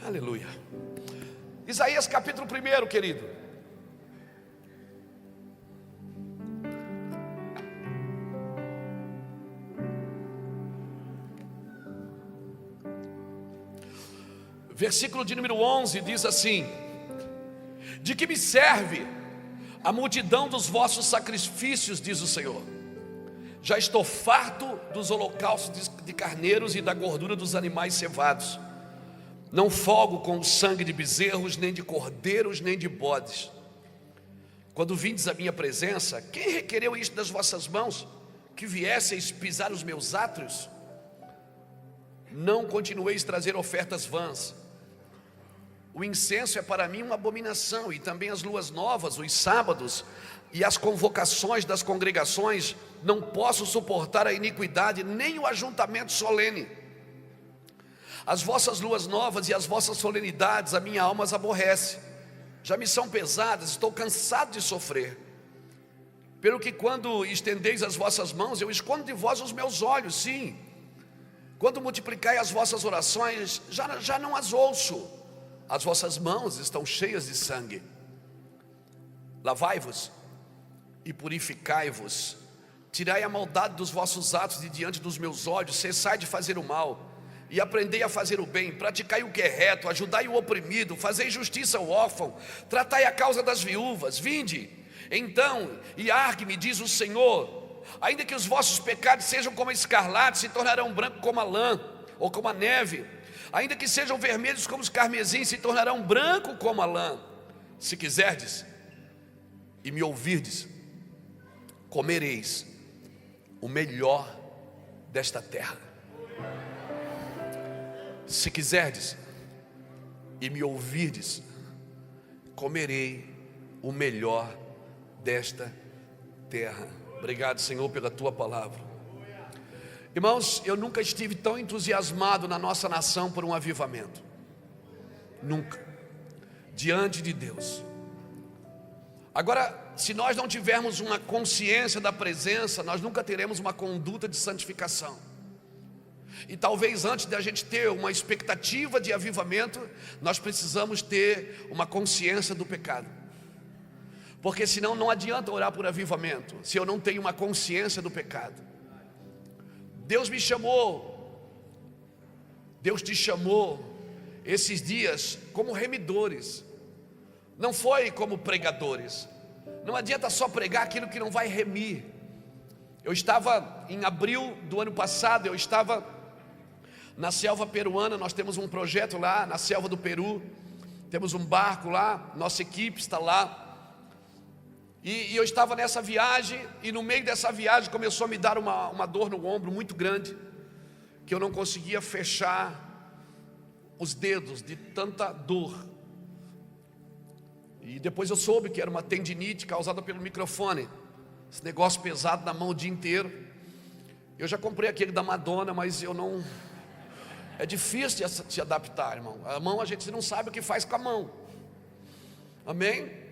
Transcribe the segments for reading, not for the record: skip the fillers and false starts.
Aleluia. Isaías capítulo 1, querido. Versículo de número 11 diz assim: de que me serve a multidão dos vossos sacrifícios, diz o Senhor. Já estou farto dos holocaustos de carneiros e da gordura dos animais cevados. Não folgo com o sangue de bezerros, nem de cordeiros, nem de bodes. Quando vindes à minha presença, quem requereu isto das vossas mãos? Que viesseis pisar os meus átrios? Não continueis trazer ofertas vãs. O incenso é para mim uma abominação, e também as luas novas, os sábados e as convocações das congregações. Não posso suportar a iniquidade, nem o ajuntamento solene. As vossas luas novas e as vossas solenidades, a minha alma as aborrece. Já me são pesadas, estou cansado de sofrer. Pelo que quando estendeis as vossas mãos, eu escondo de vós os meus olhos, sim. Quando multiplicai as vossas orações, já não as ouço. As vossas mãos estão cheias de sangue. Lavai-vos e purificai-vos. Tirai a maldade dos vossos atos de diante dos meus olhos. Cessai de fazer o mal e aprendei a fazer o bem. Praticai o que é reto, ajudai o oprimido, fazei justiça ao órfão, tratai a causa das viúvas. Vinde então e argue-me, diz o Senhor. Ainda que os vossos pecados sejam como a escarlate, se tornarão branco como a lã, ou como a neve. Ainda que sejam vermelhos como os carmesins, se tornarão branco como a lã. Se quiserdes e me ouvirdes, comereis o melhor desta terra. Se quiserdes e me ouvirdes, comerei o melhor desta terra. Obrigado, Senhor, pela tua palavra. Irmãos, eu nunca estive tão entusiasmado na nossa nação por um avivamento. Nunca. Diante de Deus. Agora, se nós não tivermos uma consciência da presença, nós nunca teremos uma conduta de santificação. E talvez antes da gente ter uma expectativa de avivamento, nós precisamos ter uma consciência do pecado. Porque senão não adianta orar por avivamento, se eu não tenho uma consciência do pecado. Deus me chamou, Deus te chamou esses dias como remidores, não foi como pregadores. Não adianta só pregar aquilo que não vai remir. Eu estava em abril do ano passado, eu estava na selva peruana. Nós temos um projeto lá na selva do Peru, temos um barco lá, nossa equipe está lá. E eu estava nessa viagem, e no meio dessa viagem começou a me dar uma dor no ombro muito grande, que eu não conseguia fechar os dedos de tanta dor. E depois eu soube que era uma tendinite causada pelo microfone, esse negócio pesado na mão o dia inteiro. Eu já comprei aquele da Madonna, mas eu não... É difícil de se adaptar, irmão. A mão, a gente não sabe o que faz com a mão. Amém?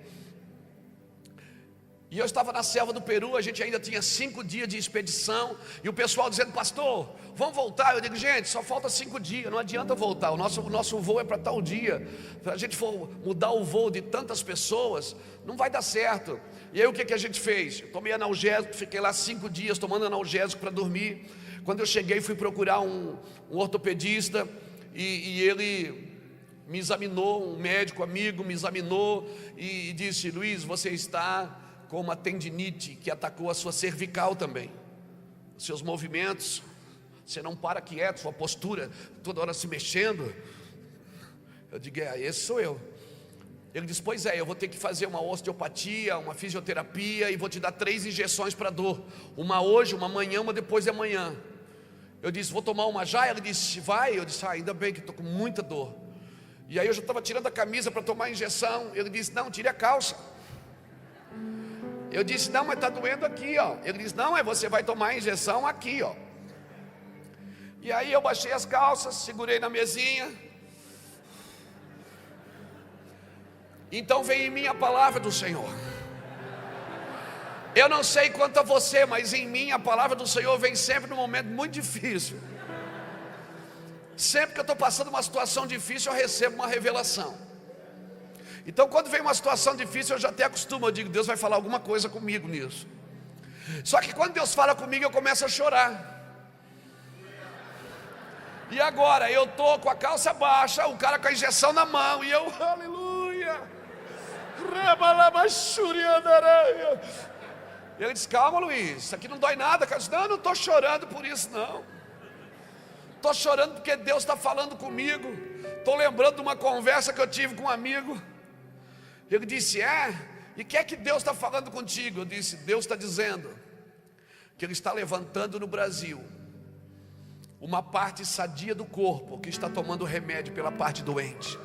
E eu estava na selva do Peru, a gente ainda tinha 5 dias de expedição, e o pessoal dizendo: pastor, vamos voltar? Eu digo: gente, só falta 5 dias, não adianta voltar, o nosso voo é para tal dia. Se a gente for mudar o voo de tantas pessoas, não vai dar certo. E aí o que a gente fez? Eu tomei analgésico, fiquei lá 5 dias tomando analgésico para dormir. Quando eu cheguei, fui procurar um ortopedista, e ele me examinou, um médico amigo me examinou, e disse: Luiz, você está com uma tendinite que atacou a sua cervical também. Os seus movimentos, você não para quieto, sua postura toda hora se mexendo. Eu digo: esse sou eu. Ele disse: pois é, eu vou ter que fazer uma osteopatia, uma fisioterapia, e vou te dar 3 injeções para dor. Uma hoje, uma amanhã, uma depois de amanhã. Eu disse: vou tomar uma já? Ele disse: vai. Eu disse: ainda bem que estou com muita dor. E aí eu já estava tirando a camisa para tomar a injeção. Ele disse: não, tire a calça. Eu disse: não, mas está doendo aqui, ó. Ele disse: não, você vai tomar a injeção aqui, ó. E aí eu baixei as calças, segurei na mesinha. Então veio em mim a palavra do Senhor. Eu não sei quanto a você, mas em mim a palavra do Senhor vem sempre num momento muito difícil. Sempre que eu estou passando uma situação difícil, eu recebo uma revelação. Então quando vem uma situação difícil, eu já até acostumo, eu digo, Deus vai falar alguma coisa comigo nisso. Só que quando Deus fala comigo, eu começo a chorar. E agora, eu estou com a calça baixa, o cara com a injeção na mão, e eu, aleluia. Ele disse, calma Luiz, isso aqui não dói nada. Eu disse, não, eu não estou chorando por isso não. Estou chorando porque Deus está falando comigo. Estou lembrando de uma conversa que eu tive com um amigo. Ele disse, e o que é que Deus está falando contigo? Eu disse, Deus está dizendo que Ele está levantando no Brasil uma parte sadia do corpo que está tomando remédio pela parte doente.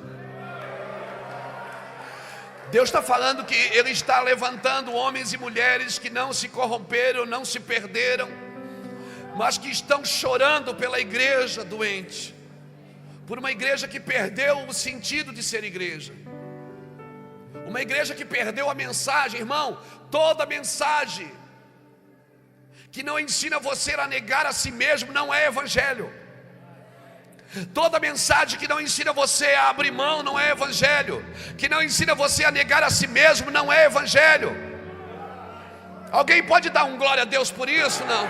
Deus está falando que Ele está levantando homens e mulheres que não se corromperam, não se perderam, mas que estão chorando pela igreja doente, por uma igreja que perdeu o sentido de ser igreja, uma igreja que perdeu a mensagem. Irmão, toda mensagem que não ensina você a negar a si mesmo não é evangelho. Toda mensagem que não ensina você a abrir mão não é evangelho. Que não ensina você a negar a si mesmo não é evangelho. Alguém pode dar um glória a Deus por isso? Não.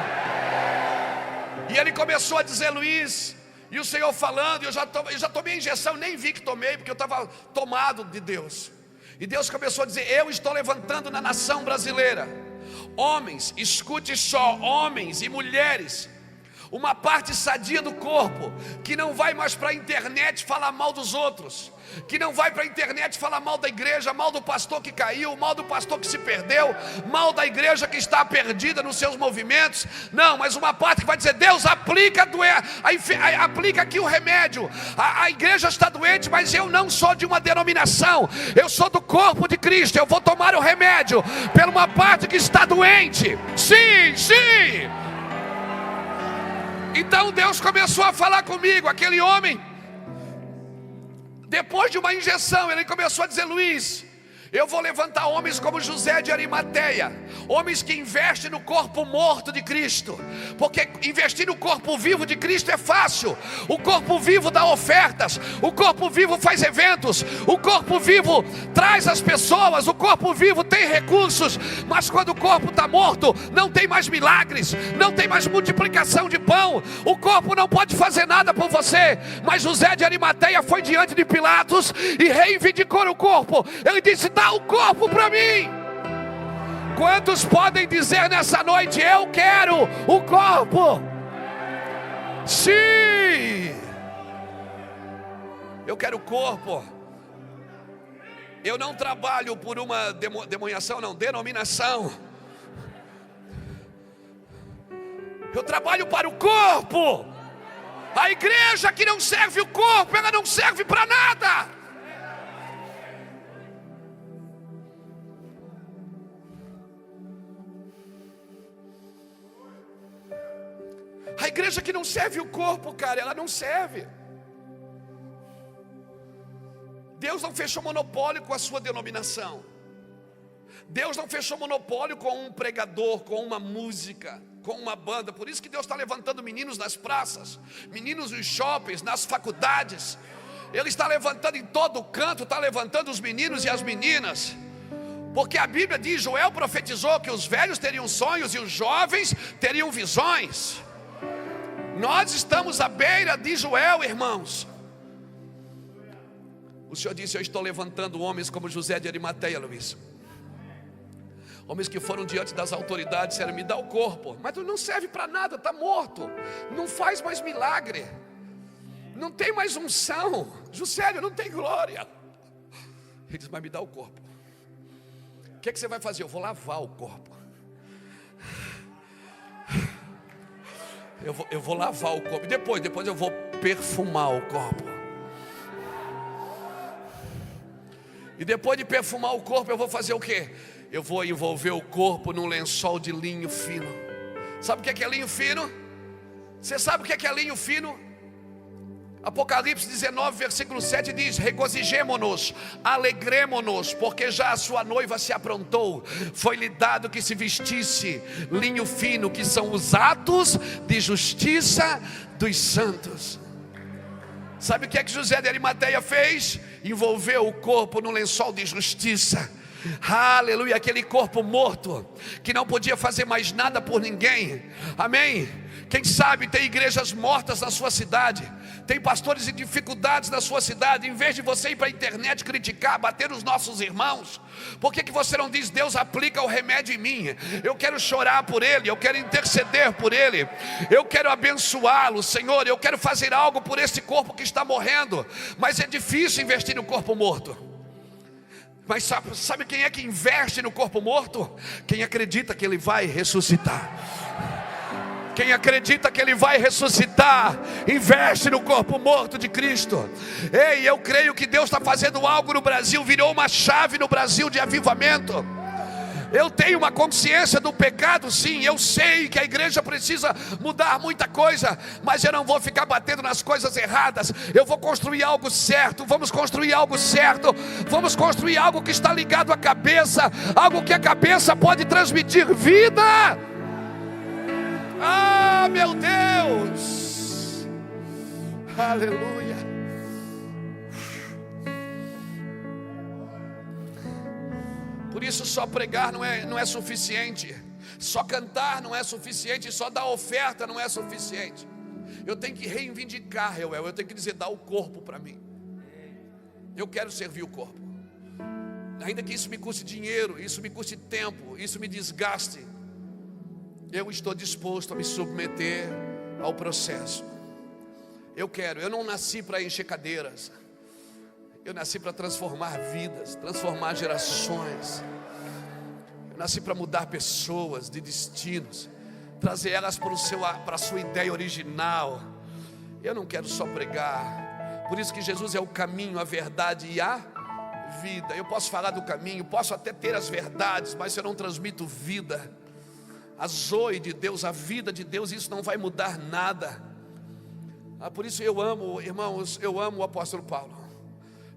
E ele começou a dizer, Luiz, e o Senhor falando, eu já tomei injeção, nem vi que tomei, porque eu estava tomado de Deus. E Deus começou a dizer, eu estou levantando na nação brasileira homens, escute só, homens e mulheres, uma parte sadia do corpo, que não vai mais para a internet falar mal dos outros, que não vai para a internet falar mal da igreja, mal do pastor que caiu, mal do pastor que se perdeu, mal da igreja que está perdida nos seus movimentos. Não, mas uma parte que vai dizer, Deus, aplica aqui o remédio. A igreja está doente, mas eu não sou de uma denominação, eu sou do corpo de Cristo. Eu vou tomar o remédio pela uma parte que está doente. Sim, sim. Então Deus começou a falar comigo. Aquele homem, depois de uma injeção, ele começou a dizer, Luiz, eu vou levantar homens como José de Arimateia, homens que investem no corpo morto de Cristo, porque investir no corpo vivo de Cristo é fácil. O corpo vivo dá ofertas, o corpo vivo faz eventos, o corpo vivo traz as pessoas, o corpo vivo tem recursos. Mas quando o corpo está morto, não tem mais milagres, não tem mais multiplicação de pão, o corpo não pode fazer nada por você. Mas José de Arimateia foi diante de Pilatos e reivindicou o corpo. Ele disse, dá o corpo para mim. Quantos podem dizer nessa noite, eu quero o corpo? Sim, eu quero o corpo. Eu não trabalho por uma denominação. Eu trabalho para o corpo. A igreja que não serve o corpo, ela não serve para nada. A igreja que não serve o corpo, cara, ela não serve. Deus não fechou monopólio com a sua denominação. Deus não fechou monopólio com um pregador, com uma música, com uma banda. Por isso que Deus está levantando meninos nas praças, meninos nos shoppings, nas faculdades. Ele está levantando em todo canto, está levantando os meninos e as meninas. Porque a Bíblia diz, Joel profetizou que os velhos teriam sonhos e os jovens teriam visões. Nós estamos à beira de Joel, irmãos. O Senhor disse, eu estou levantando homens como José de Arimateia, Luiz. Homens que foram diante das autoridades, disseram, me dá o corpo. Mas tu não serve para nada, está morto. Não faz mais milagre. Não tem mais unção. Juscelio, não tem glória. Ele disse, mas me dá o corpo. O que é que você vai fazer? Eu vou lavar o corpo. Eu vou lavar o corpo. Depois eu vou perfumar o corpo. E depois de perfumar o corpo, eu vou fazer o quê? Eu vou envolver o corpo num lençol de linho fino. Sabe o que é linho fino? Você sabe o que é linho fino? Apocalipse 19, versículo 7 diz, regozijemo-nos, alegremo-nos, porque já a sua noiva se aprontou. Foi-lhe dado que se vestisse linho fino, que são os atos de justiça dos santos. Sabe o que é que José de Arimateia fez? Envolveu o corpo no lençol de justiça. Aleluia, aquele corpo morto, que não podia fazer mais nada por ninguém. Amém? Quem sabe tem igrejas mortas na sua cidade, tem pastores em dificuldades na sua cidade. Em vez de você ir para a internet criticar, bater nos nossos irmãos, por que você não diz: Deus, aplica o remédio em mim? Eu quero chorar por ele, eu quero interceder por ele, eu quero abençoá-lo, Senhor, eu quero fazer algo por esse corpo que está morrendo. Mas é difícil investir no corpo morto. Mas sabe quem é que investe no corpo morto? Quem acredita que ele vai ressuscitar. Quem acredita que ele vai ressuscitar, investe no corpo morto de Cristo. Ei, eu creio que Deus está fazendo algo no Brasil. Virou uma chave no Brasil de avivamento. Eu tenho uma consciência do pecado, sim. Eu sei que a igreja precisa mudar muita coisa, mas eu não vou ficar batendo nas coisas erradas. Eu vou construir algo certo. Vamos construir algo certo. Vamos construir algo que está ligado à cabeça, algo que a cabeça pode transmitir vida. Ah, meu Deus, aleluia. Por isso só pregar não é suficiente, só cantar não é suficiente, só dar oferta não é suficiente. Eu tenho que reivindicar, eu tenho que dizer: dá o corpo para mim. Eu quero servir o corpo, ainda que isso me custe dinheiro, isso me custe tempo, isso me desgaste. Eu estou disposto a me submeter ao processo. Eu não nasci para encher cadeiras. Eu nasci para transformar vidas, transformar gerações. Eu nasci para mudar pessoas de destinos, trazer elas para a sua ideia original. Eu não quero só pregar. Por isso que Jesus é o caminho, a verdade e a vida. Eu posso falar do caminho, posso até ter as verdades, mas se eu não transmito vida, a zoe de Deus, a vida de Deus, isso não vai mudar nada. Por isso eu amo, irmãos, eu amo o apóstolo Paulo.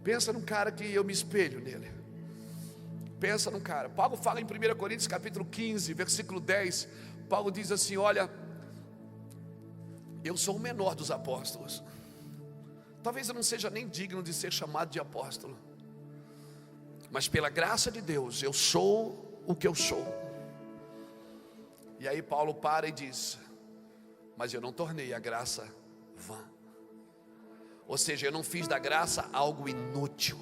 Pensa num cara que eu me espelho nele. Pensa num cara. Paulo fala em 1 Coríntios capítulo 15, versículo 10. Paulo diz assim: olha, eu sou o menor dos apóstolos. Talvez eu não seja nem digno de ser chamado de apóstolo, mas pela graça de Deus eu sou o que eu sou. E aí Paulo para e diz: mas eu não tornei a graça vã. Ou seja, eu não fiz da graça algo inútil.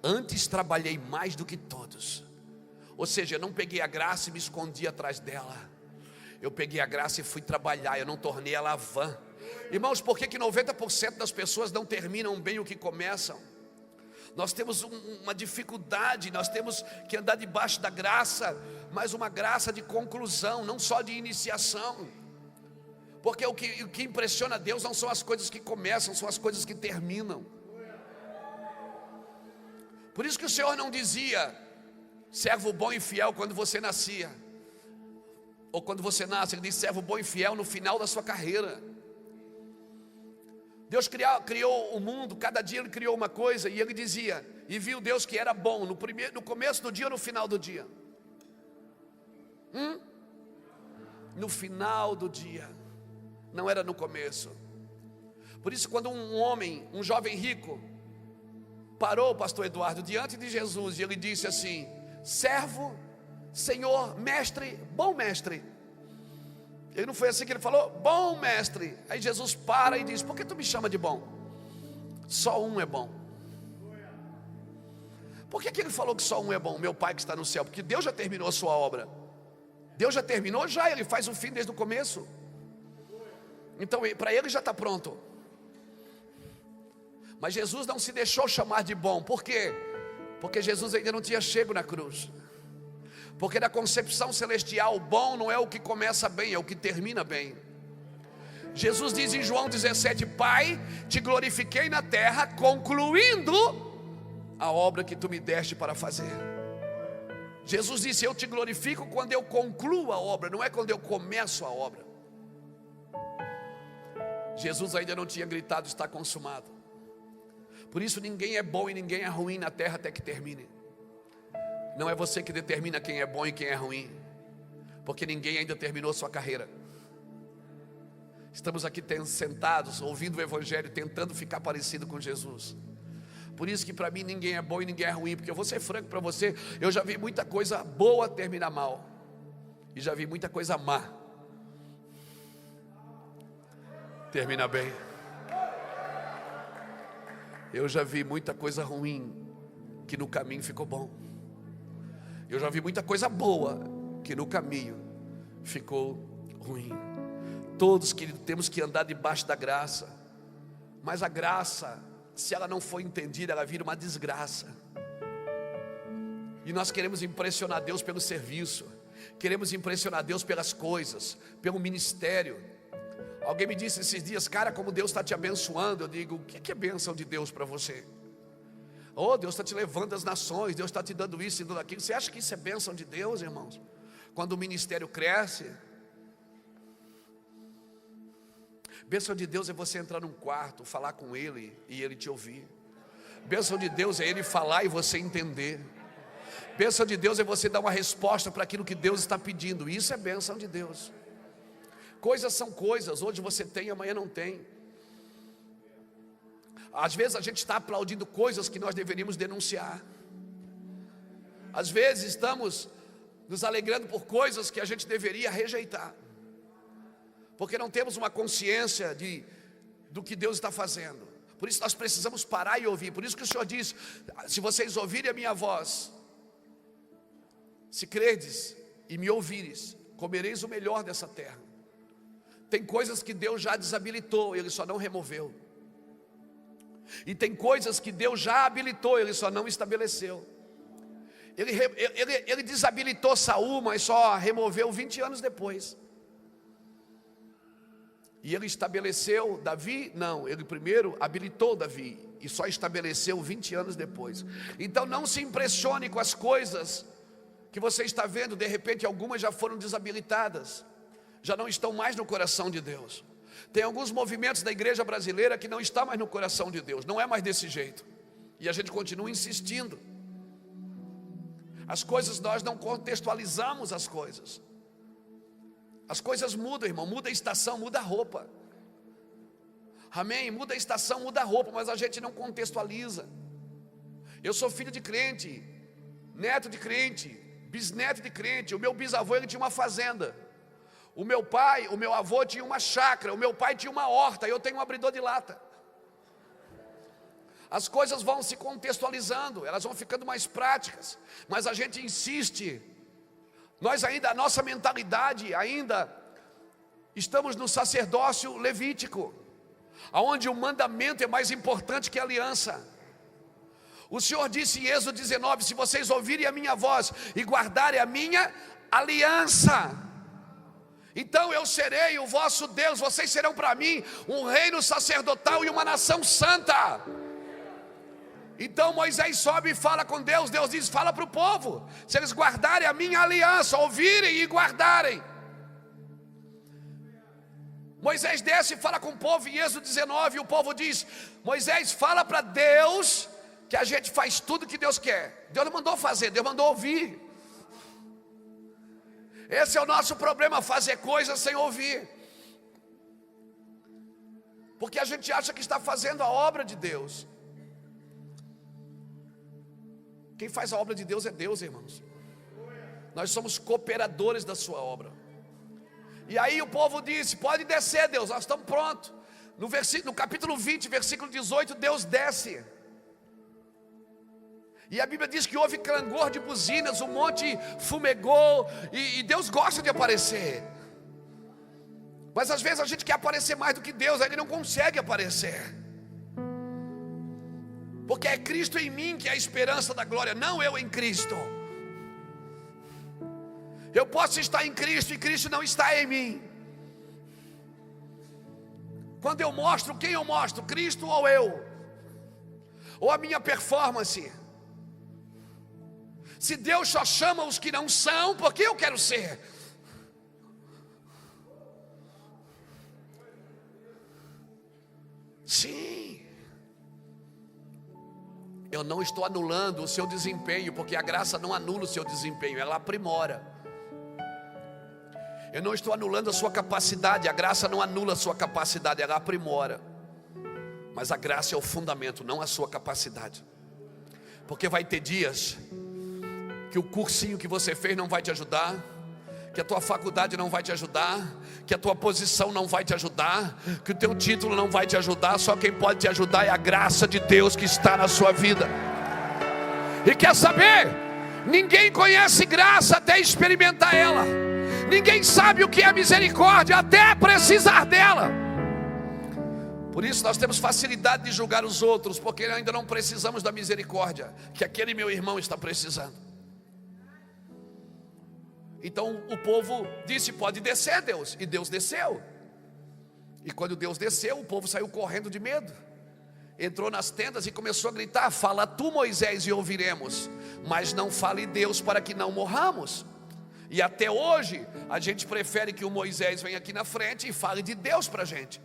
Antes trabalhei mais do que todos. Ou seja, eu não peguei a graça e me escondi atrás dela. Eu peguei a graça e fui trabalhar. Eu não tornei ela vã. Irmãos, por que 90% das pessoas não terminam bem o que começam? Nós temos uma dificuldade. Nós temos que andar debaixo da graça, mas uma graça de conclusão, não só de iniciação. Porque o que impressiona a Deus não são as coisas que começam, são as coisas que terminam. Por isso que o Senhor não dizia servo bom e fiel quando você nascia, ou quando você nasce. Ele diz servo bom e fiel no final da sua carreira. Deus criou o mundo, cada dia Ele criou uma coisa, e Ele dizia: e viu Deus que era bom, no começo do dia ou no final do dia? No final do dia. Não era no começo. Por isso, quando um jovem rico, parou, pastor Eduardo, diante de Jesus, e ele disse assim: servo, senhor, mestre, bom mestre. Ele não foi assim que ele falou? Bom mestre. Aí Jesus para e diz: por que tu me chama de bom? Só um é bom. Por que ele falou que só um é bom? Meu Pai que está no céu. Porque Deus já terminou a sua obra. Deus já terminou, Ele faz o fim desde o começo. Então para Ele já está pronto. Mas Jesus não se deixou chamar de bom. Por quê? Porque Jesus ainda não tinha chego na cruz. Porque na concepção celestial, o bom não é o que começa bem, é o que termina bem. Jesus diz em João 17: Pai, te glorifiquei na terra, concluindo a obra que tu me deste para fazer. Jesus disse: eu te glorifico quando eu concluo a obra, não é quando eu começo a obra. Jesus ainda não tinha gritado: está consumado. Por isso ninguém é bom e ninguém é ruim na terra até que termine. Não é você que determina quem é bom e quem é ruim, porque ninguém ainda terminou sua carreira. Estamos aqui sentados, ouvindo o Evangelho, tentando ficar parecido com Jesus. Por isso que para mim ninguém é bom e ninguém é ruim, porque eu vou ser franco para você, eu já vi muita coisa boa terminar mal, e já vi muita coisa má terminar bem. Eu já vi muita coisa ruim que no caminho ficou bom. Eu já vi muita coisa boa que no caminho ficou ruim. Todos que temos que andar debaixo da graça, mas a graça, se ela não for entendida, ela vira uma desgraça. E nós queremos impressionar Deus pelo serviço, queremos impressionar Deus pelas coisas, pelo ministério. Alguém me disse esses dias: cara, como Deus está te abençoando. Eu digo: o que é bênção de Deus para você? Oh, Deus está te levando às nações, Deus está te dando isso e dando aquilo. Você acha que isso é bênção de Deus, irmãos? Quando o ministério cresce, bênção de Deus é você entrar num quarto, falar com Ele e Ele te ouvir. Bênção de Deus é Ele falar e você entender. Bênção de Deus é você dar uma resposta para aquilo que Deus está pedindo. Isso é bênção de Deus. Coisas são coisas, hoje você tem, amanhã não tem. Às vezes a gente está aplaudindo coisas que nós deveríamos denunciar. Às vezes estamos nos alegrando por coisas que a gente deveria rejeitar, porque não temos uma consciência do que Deus está fazendo. Por isso nós precisamos parar e ouvir. Por isso que o Senhor diz: se vocês ouvirem a minha voz, se credes e me ouvires, comereis o melhor dessa terra. Tem coisas que Deus já desabilitou, Ele só não removeu. E tem coisas que Deus já habilitou, Ele só não estabeleceu. Ele desabilitou Saul, mas só removeu 20 anos depois. E Ele estabeleceu Davi? Não, Ele primeiro habilitou Davi e só estabeleceu 20 anos depois. Então não se impressione com as coisas que você está vendo. De repente algumas já foram desabilitadas, já não estão mais no coração de Deus. Tem alguns movimentos da igreja brasileira que não está mais no coração de Deus, não é mais desse jeito, e a gente continua insistindo. As coisas, nós não contextualizamos as coisas. As coisas mudam, irmão, muda a estação, muda a roupa. Amém? Muda a estação, muda a roupa, mas a gente não contextualiza. Eu sou filho de crente, neto de crente, bisneto de crente. O meu bisavô, ele tinha uma fazenda. O meu avô tinha uma chácara. O meu pai tinha uma horta. Eu tenho um abridor de lata. As coisas vão se contextualizando, elas vão ficando mais práticas, mas a gente insiste. Nós ainda, a nossa mentalidade ainda, estamos no sacerdócio levítico, aonde o mandamento é mais importante que a aliança. O Senhor disse em Êxodo 19: se vocês ouvirem a minha voz e guardarem a minha aliança, então eu serei o vosso Deus, vocês serão para mim um reino sacerdotal e uma nação santa. Então Moisés sobe e fala com Deus. Deus diz: fala para o povo, se eles guardarem a minha aliança, ouvirem e guardarem. Moisés desce e fala com o povo em Êxodo 19, e o povo diz: Moisés, fala para Deus que a gente faz tudo que Deus quer. Deus não mandou fazer, Deus mandou ouvir. Esse é o nosso problema, fazer coisas sem ouvir, porque a gente acha que está fazendo a obra de Deus. Quem faz a obra de Deus é Deus, irmãos. Nós somos cooperadores da sua obra. E aí o povo disse: pode descer, Deus, nós estamos prontos. No capítulo 20, versículo 18, Deus desce. E a Bíblia diz que houve clangor de buzinas, o monte fumegou, e Deus gosta de aparecer. Mas às vezes a gente quer aparecer mais do que Deus, aí Ele não consegue aparecer. Porque é Cristo em mim que é a esperança da glória, não eu em Cristo. Eu posso estar em Cristo e Cristo não está em mim. Quando eu mostro, quem eu mostro? Cristo ou eu? Ou a minha performance? Se Deus só chama os que não são, por que eu quero ser? Sim. Eu não estou anulando o seu desempenho, porque a graça não anula o seu desempenho, ela aprimora. Eu não estou anulando a sua capacidade. A graça não anula a sua capacidade, ela aprimora. Mas a graça é o fundamento, não a sua capacidade. Porque vai ter dias que o cursinho que você fez não vai te ajudar, que a tua faculdade não vai te ajudar, que a tua posição não vai te ajudar, que o teu título não vai te ajudar. Só quem pode te ajudar é a graça de Deus que está na sua vida. E quer saber? Ninguém conhece graça até experimentar ela. Ninguém sabe o que é misericórdia até precisar dela. Por isso nós temos facilidade de julgar os outros, porque ainda não precisamos da misericórdia que aquele meu irmão está precisando. Então o povo disse: pode descer, Deus. E Deus desceu. E quando Deus desceu, o povo saiu correndo de medo. Entrou nas tendas e começou a gritar: fala tu, Moisés, e ouviremos, mas não fale Deus, para que não morramos. E até hoje a gente prefere que o Moisés venha aqui na frente e fale de Deus para a gente.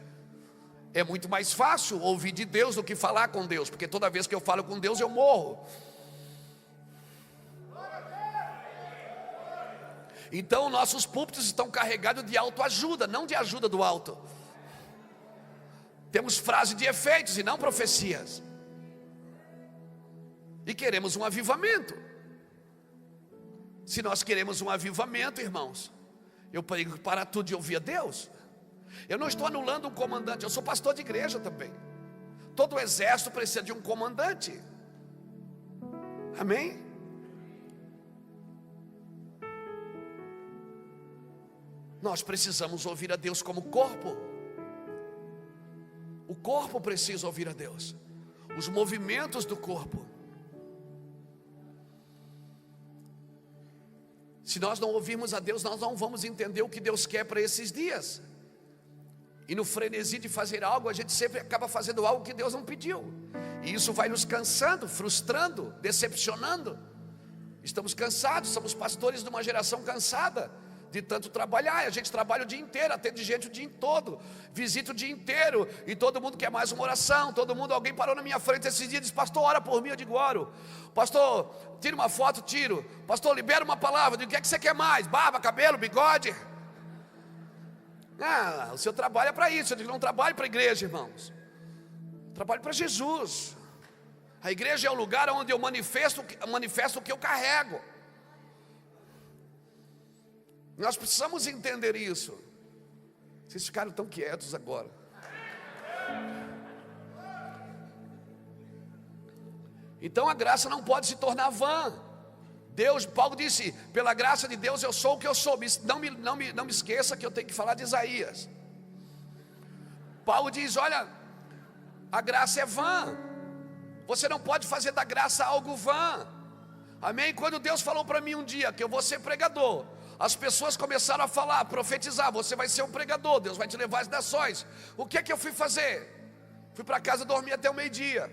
É muito mais fácil ouvir de Deus do que falar com Deus, porque toda vez que eu falo com Deus eu morro. Então nossos púlpitos estão carregados de autoajuda, não de ajuda do alto. Temos frases de efeitos e não profecias. E queremos um avivamento. Se nós queremos um avivamento, irmãos, eu tenho que parar tudo de ouvir a Deus. Eu não estou anulando um comandante, eu sou pastor de igreja também. Todo exército precisa de um comandante. Amém? Nós precisamos ouvir a Deus como corpo. O corpo precisa ouvir a Deus. Os movimentos do corpo. Se nós não ouvirmos a Deus, nós não vamos entender o que Deus quer para esses dias. E no frenesi de fazer algo, a gente sempre acaba fazendo algo que Deus não pediu. E isso vai nos cansando, frustrando, decepcionando. Estamos cansados, somos pastores de uma geração cansada de tanto trabalhar. A gente trabalha o dia inteiro, atende gente o dia todo, visita o dia inteiro, e todo mundo quer mais uma oração. Todo mundo, alguém parou na minha frente esses dias e disse: pastor, ora por mim. Eu digo: oro. Pastor, tira uma foto, tiro. Pastor, libera uma palavra. Eu digo: o que é que você quer mais? Barba, cabelo, bigode? Ah, o seu trabalho é para isso. Eu digo: não trabalho para a igreja, irmãos, trabalho para Jesus. A igreja é o lugar onde eu manifesto o que eu carrego. Nós precisamos entender isso. Vocês ficaram tão quietos agora. Então a graça não pode se tornar vã. Paulo disse: pela graça de Deus eu sou o que eu sou. Não me esqueça que eu tenho que falar de Isaías. Paulo diz: olha, a graça é vã. Você não pode fazer da graça algo vã. Amém? Quando Deus falou para mim um dia que eu vou ser pregador, as pessoas começaram a falar, a profetizar: você vai ser um pregador, Deus vai te levar às nações. O que é que eu fui fazer? Fui para casa dormir até o meio-dia.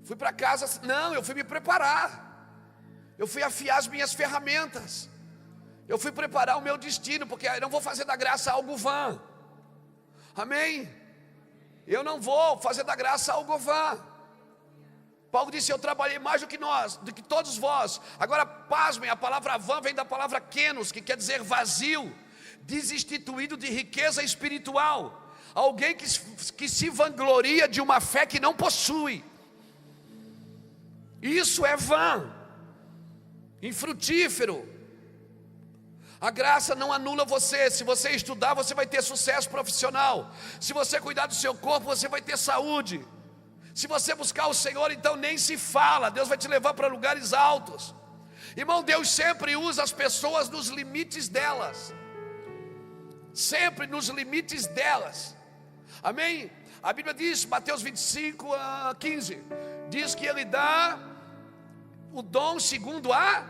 Fui para casa, não, eu fui me preparar. Eu fui afiar as minhas ferramentas. Eu fui preparar o meu destino, porque eu não vou fazer da graça algo vã. Amém? Eu não vou fazer da graça algo vã. Paulo disse: eu trabalhei mais do que todos vós. Agora pasmem, a palavra vã vem da palavra kenos, que quer dizer vazio, desinstituído de riqueza espiritual. Alguém que se vangloria de uma fé que não possui. Isso é vã, infrutífero. A graça não anula você. Se você estudar, você vai ter sucesso profissional. Se você cuidar do seu corpo, você vai ter saúde. Se você buscar o Senhor, então nem se fala. Deus vai te levar para lugares altos. Irmão, Deus sempre usa as pessoas nos limites delas. Sempre nos limites delas. Amém? A Bíblia diz, Mateus 25:15, diz que Ele dá o dom segundo a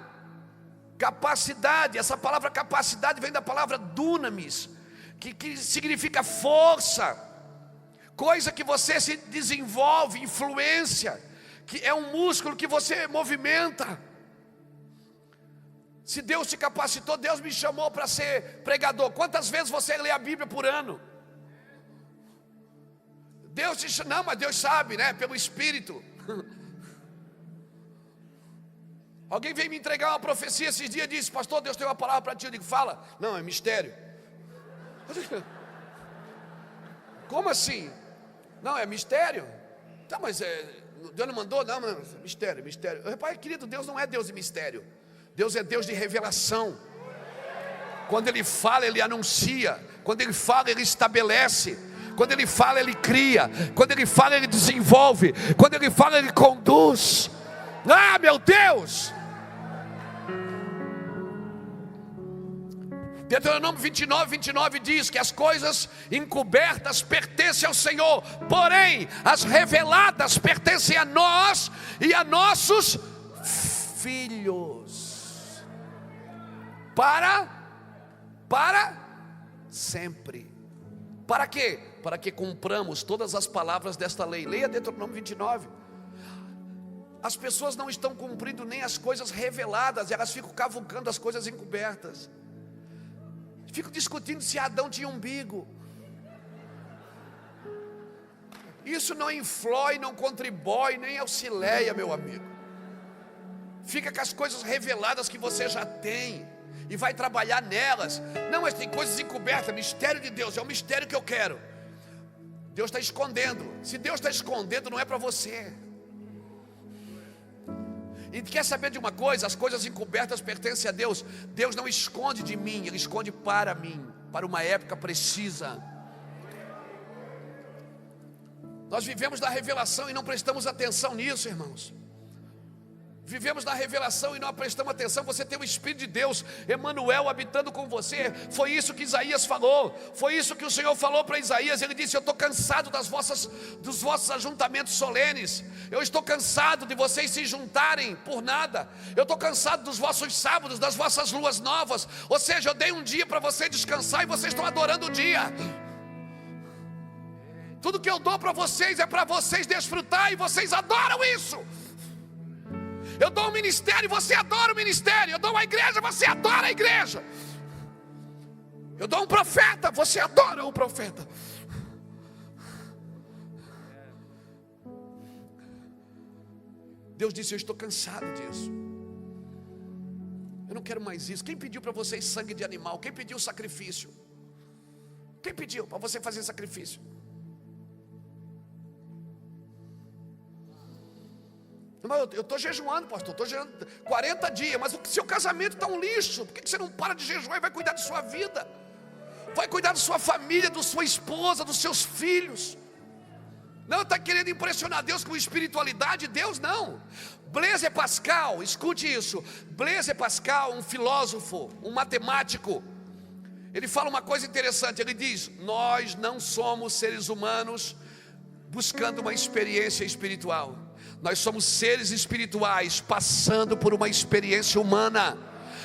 capacidade. Essa palavra capacidade vem da palavra dunamis, que significa força, coisa que você se desenvolve, influência, que é um músculo que você movimenta. Se Deus te capacitou, Deus me chamou para ser pregador. Quantas vezes você lê a Bíblia por ano? Deus te chamou, não, mas Deus sabe, né? Pelo Espírito. Alguém veio me entregar uma profecia esses dias e disse: pastor, Deus tem uma palavra para ti. Eu digo: fala. Não, é mistério. Como assim? Não, é mistério. Tá, mas Deus não mandou? Não, mistério, mistério. Pai querido, Deus não é Deus de mistério. Deus é Deus de revelação. Quando Ele fala, Ele anuncia. Quando Ele fala, Ele estabelece. Quando Ele fala, Ele cria. Quando Ele fala, Ele desenvolve. Quando Ele fala, Ele conduz. Ah, meu Deus! Deuteronômio 29 diz que as coisas encobertas pertencem ao Senhor, porém as reveladas pertencem a nós e a nossos filhos, para sempre. Para quê? Para que cumpramos todas as palavras desta lei. Leia Deuteronômio 29. As pessoas não estão cumprindo nem as coisas reveladas, elas ficam cavucando as coisas encobertas. Fico discutindo se Adão tinha umbigo. Isso não influi, não contribui, nem auxilia, meu amigo. Fica com as coisas reveladas que você já tem e vai trabalhar nelas. Não, mas tem coisas encobertas, mistério de Deus, é o mistério que eu quero. Deus está escondendo. Se Deus está escondendo, não é para você. E quer saber de uma coisa? As coisas encobertas pertencem a Deus. Deus não esconde de mim, Ele esconde para mim, para uma época precisa. Nós vivemos da revelação e não prestamos atenção nisso, irmãos. Vivemos na revelação e não prestamos atenção. Você tem o Espírito de Deus, Emanuel, habitando com você. Foi isso que Isaías falou. Foi isso que o Senhor falou para Isaías. Ele disse: eu estou cansado dos vossos ajuntamentos solenes. Eu estou cansado de vocês se juntarem por nada. Eu estou cansado dos vossos sábados, das vossas luas novas. Ou seja, eu dei um dia para você descansar e vocês estão adorando o dia. Tudo que eu dou para vocês é para vocês desfrutar, e vocês adoram isso. Eu dou um ministério e você adora o ministério. Eu dou uma igreja, você adora a igreja. Eu dou um profeta, você adora o profeta. Deus disse: eu estou cansado disso. Eu não quero mais isso. Quem pediu para vocês sangue de animal? Quem pediu sacrifício? Quem pediu para você fazer sacrifício? Eu estou jejuando, pastor, estou jejuando 40 dias, mas o seu casamento está um lixo. Por que você não para de jejuar e vai cuidar de sua vida? Vai cuidar da sua família, da sua esposa, dos seus filhos. Não está querendo impressionar Deus com espiritualidade? Deus não. Blaise Pascal, escute isso. Blaise Pascal, um filósofo, um matemático, ele fala uma coisa interessante. Ele diz: nós não somos seres humanos buscando uma experiência espiritual. Nós somos seres espirituais passando por uma experiência humana.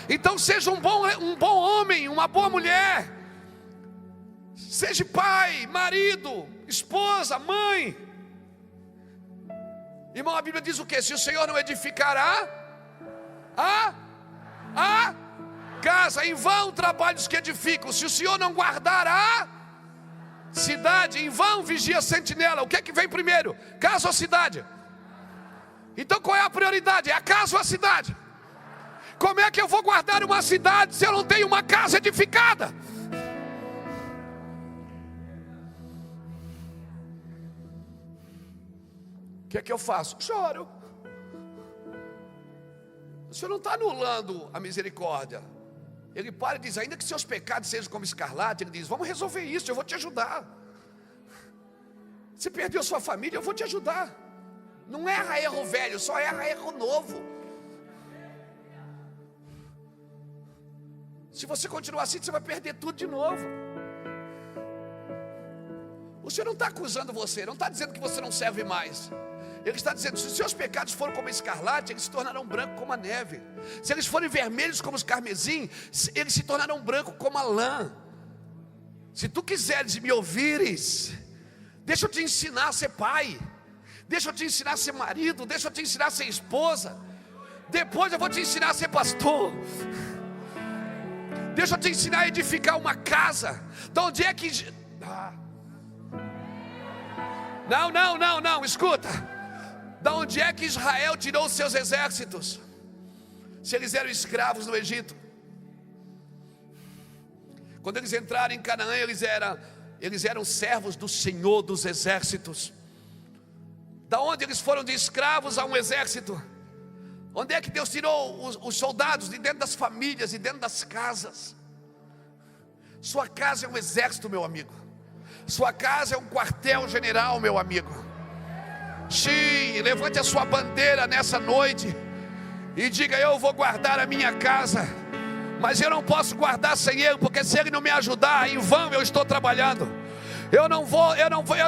Então seja um bom homem, uma boa mulher. Seja pai, marido, esposa, mãe. Irmão, a Bíblia diz o quê? Se o Senhor não edificará a casa, em vão trabalhos que edificam. Se o Senhor não guardar a cidade, em vão vigia a sentinela. O que é que vem primeiro? Casa ou cidade? Então qual é a prioridade? É a casa ou a cidade? Como é que eu vou guardar uma cidade se eu não tenho uma casa edificada? O que é que eu faço? Choro. O Senhor não está anulando a misericórdia. Ele para e diz: ainda que seus pecados sejam como escarlate, Ele diz: vamos resolver isso, eu vou te ajudar. Se perdeu sua família, eu vou te ajudar. Não erra erro velho, só erra erro novo. Se você continuar assim, você vai perder tudo de novo. O Senhor não está acusando você, não está dizendo que você não serve mais. Ele está dizendo: se os seus pecados forem como escarlate, eles se tornarão brancos como a neve. Se eles forem vermelhos como os carmesim, eles se tornarão brancos como a lã. Se tu quiseres me ouvires, deixa eu te ensinar a ser pai. Deixa eu te ensinar a ser marido. Deixa eu te ensinar a ser esposa. Depois eu vou te ensinar a ser pastor. Deixa eu te ensinar a edificar uma casa. De onde é que... Não, escuta. Da onde é que Israel tirou os seus exércitos? Se eles eram escravos no Egito, quando eles entraram em Canaã, eles eram servos do Senhor dos exércitos. Da onde eles foram de escravos a um exército? Onde é que Deus tirou os soldados? De dentro das famílias, de dentro das casas. Sua casa é um exército, meu amigo. Sua casa é um quartel-general, meu amigo. Sim, levante a sua bandeira nessa noite e diga: eu vou guardar a minha casa, mas eu não posso guardar sem Ele, porque se Ele não me ajudar, em vão eu estou trabalhando. Eu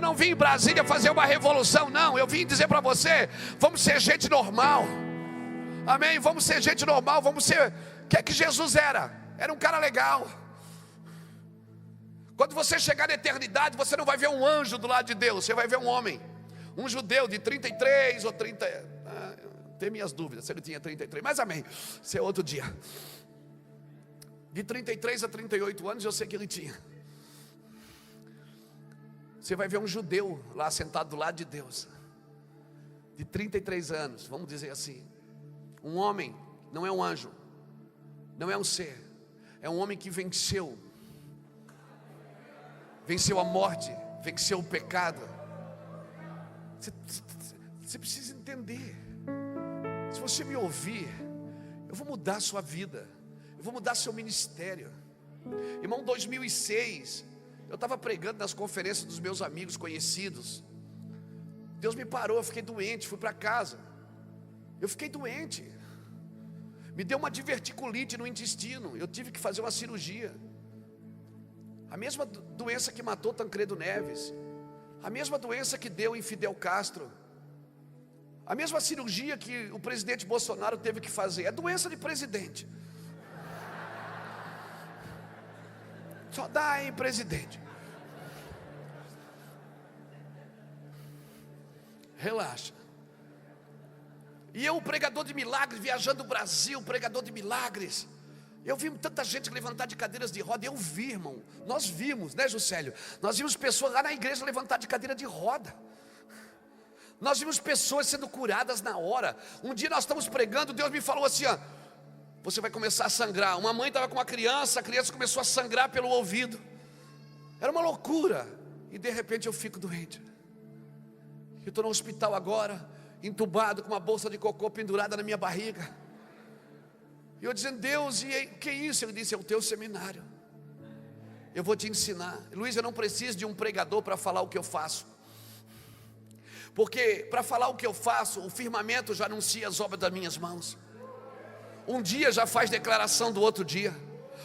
não vim em Brasília fazer uma revolução, não. Eu vim dizer para você: vamos ser gente normal. Amém? Vamos ser gente normal, vamos ser... O que é que Jesus era? Era um cara legal. Quando você chegar na eternidade, você não vai ver um anjo do lado de Deus, você vai ver um homem, um judeu de 33 ou 30, tem minhas dúvidas se ele tinha 33, mas amém, isso é outro dia. De 33 a 38 anos eu sei que ele tinha. Você vai ver um judeu lá sentado do lado de Deus, de 33 anos, vamos dizer assim. Um homem, não é um anjo, não é um ser, é um homem que venceu a morte, venceu o pecado. Você precisa entender. Se você me ouvir, eu vou mudar a sua vida, eu vou mudar seu ministério. Irmão, 2006, eu estava pregando nas conferências dos meus amigos conhecidos. Deus me parou, eu fiquei doente, fui para casa. Eu fiquei doente. Me deu uma diverticulite no intestino, eu tive que fazer uma cirurgia. A mesma doença que matou Tancredo Neves, a mesma doença que deu em Fidel Castro, a mesma cirurgia que o presidente Bolsonaro teve que fazer. É doença de presidente. Só dá em presidente. Relaxa. E eu, pregador de milagres, viajando o Brasil, pregador de milagres. Eu vi tanta gente levantar de cadeiras de roda. Eu vi, irmão, nós vimos, né, Juscelio? Nós vimos pessoas lá na igreja levantar de cadeira de roda. Nós vimos pessoas sendo curadas na hora. Um dia nós estamos pregando, Deus me falou assim: ó, você vai começar a sangrar. Uma mãe estava com uma criança, a criança começou a sangrar pelo ouvido. Era uma loucura. E de repente eu fico doente. Eu estou no hospital agora, entubado, com uma bolsa de cocô pendurada na minha barriga. E eu dizendo: Deus, e o que é isso? Ele disse: é o teu seminário. Eu vou te ensinar. Luiz, eu não preciso de um pregador para falar o que eu faço. Porque para falar o que eu faço, o firmamento já anuncia as obras das minhas mãos. Um dia já faz declaração do outro dia.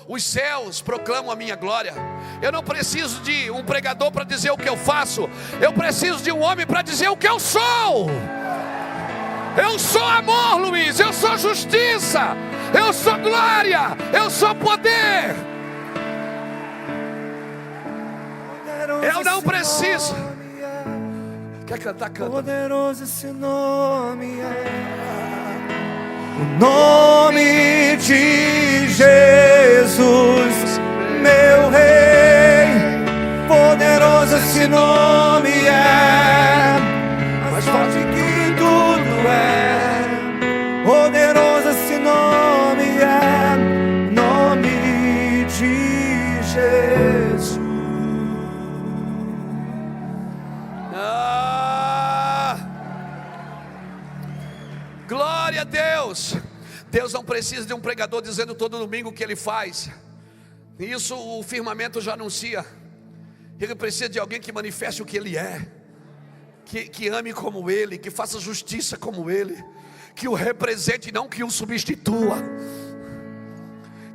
Os céus proclamam a minha glória. Eu não preciso de um pregador para dizer o que eu faço. Eu preciso de um homem para dizer o que eu sou. Eu sou amor, Luiz. Eu sou justiça. Eu sou glória. Eu sou poder. Eu não preciso. Quer cantar? Canta. Poderoso esse nome é. O nome de Jesus, meu Rei. Poderoso esse nome é. Mais forte que tudo é. Poderoso esse nome é. Nome de Jesus. Glória a Deus. Deus não precisa de um pregador dizendo todo domingo o que ele faz. Isso o firmamento já anuncia. Ele precisa de alguém que manifeste o que ele é, que ame como ele, que faça justiça como ele, que o represente, não que o substitua,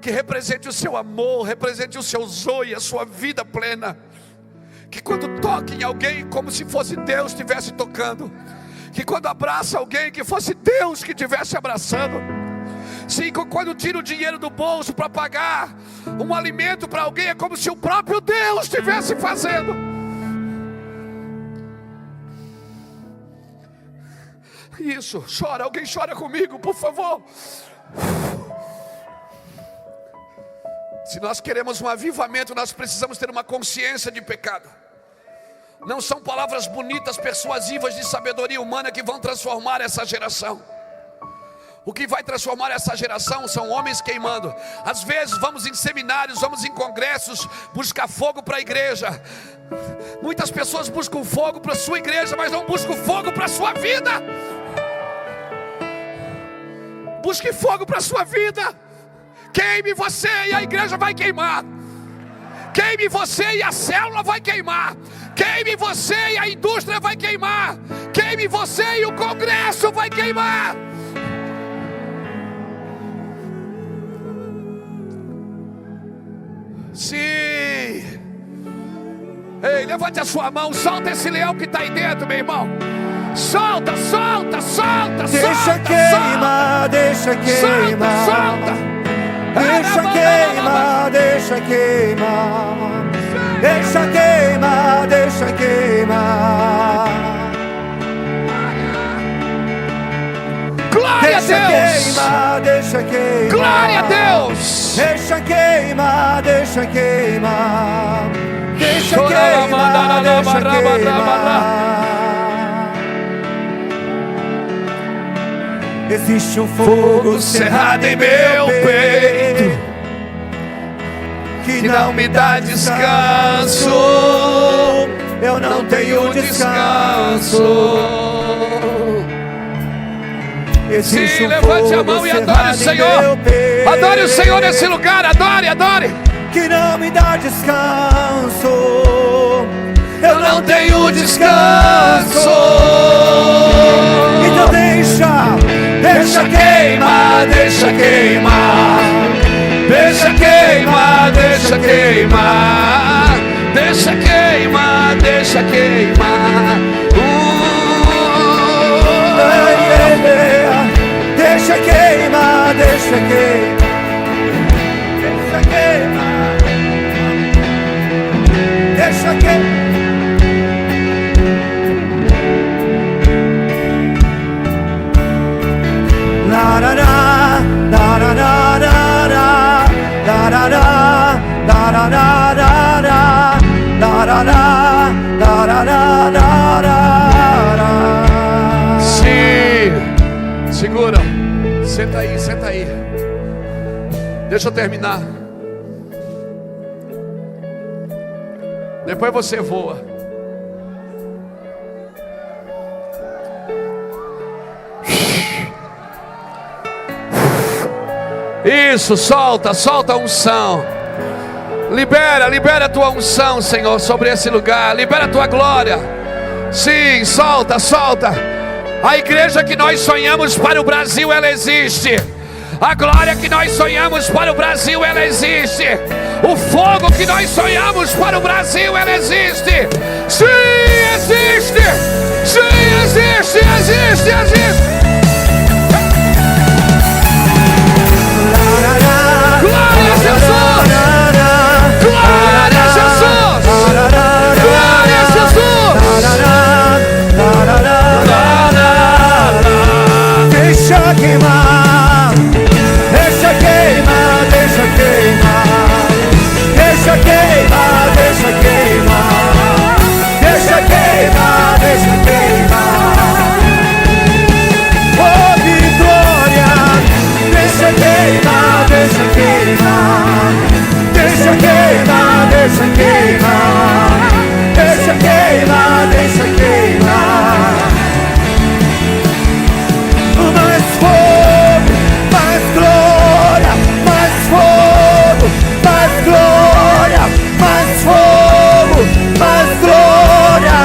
que represente o seu amor, represente o seu zoe, a sua vida plena. Que quando toque em alguém, como se fosse Deus estivesse tocando. Que quando abraça alguém, que fosse Deus que estivesse abraçando. Sim, quando tira o dinheiro do bolso para pagar um alimento para alguém, é como se o próprio Deus estivesse fazendo. Isso, chora, alguém chora comigo, por favor. Se nós queremos um avivamento, nós precisamos ter uma consciência de pecado. Não são palavras bonitas, persuasivas de sabedoria humana que vão transformar essa geração. O que vai transformar essa geração são homens queimando. Às vezes vamos em seminários, vamos em congressos buscar fogo para a igreja. Muitas pessoas buscam fogo para a sua igreja, mas não buscam fogo para a sua vida. Busque fogo para a sua vida. Queime você e a igreja vai queimar. Queime você e a célula vai queimar. Queime você e a indústria vai queimar. Queime você e o congresso vai queimar. Sim. Ei, levante a sua mão, solta esse leão que está aí dentro, meu irmão. Solta, solta, solta, deixa solta, queimar, solta. deixa queimar, Solta, deixa queimar, deixa queimar, deixa queimar, deixa queimar. Glória a Deixa Deus. queimar, deixa queimar. Glória a Deus. Deixa queimar, deixa queimar. Deixa queimar, deixa queimar. Existe um fogo cerrado em meu peito que não me dá descanso. Eu não tenho descanso. Sim, levante a mão e adore o Senhor. Adore o Senhor nesse lugar, adore, adore. Que não me dá descanso. Eu não tenho descanso. Então deixa queimar, deixa queimar. Deixa queimar, deixa queimar. Deixa queimar, deixa queimar. Deixa queimar, deixa queimar. Deixa queimar. Deixa queimar. La la la, la la la la la, la la la, la la la la la, la la la, la la la la la. Sim, segura. Senta aí, senta aí. Deixa eu terminar. Depois você voa. Isso, solta, solta a unção. Libera a tua unção, Senhor, sobre esse lugar. Libera a tua glória. Sim, solta, solta. A igreja que nós sonhamos para o Brasil, ela existe. A glória que nós sonhamos para o Brasil, ela existe. O fogo que nós sonhamos para o Brasil, ela existe. Sim, existe. Sim, existe, existe, existe. Glória a Jesus. Glória a Jesus. Glória a Jesus. Deixa queimar, deixa queimar, deixa queimar, deixa queimar, deixa queimar, deixa queimar, deixa queimar. Oh, vitória, deixa queimar, deixa queimar, deixa queimar, deixa queimar, deixa queimar, deixa queimar. Mais fogo, mais glória, mais fogo, mais glória, mais fogo, mais glória.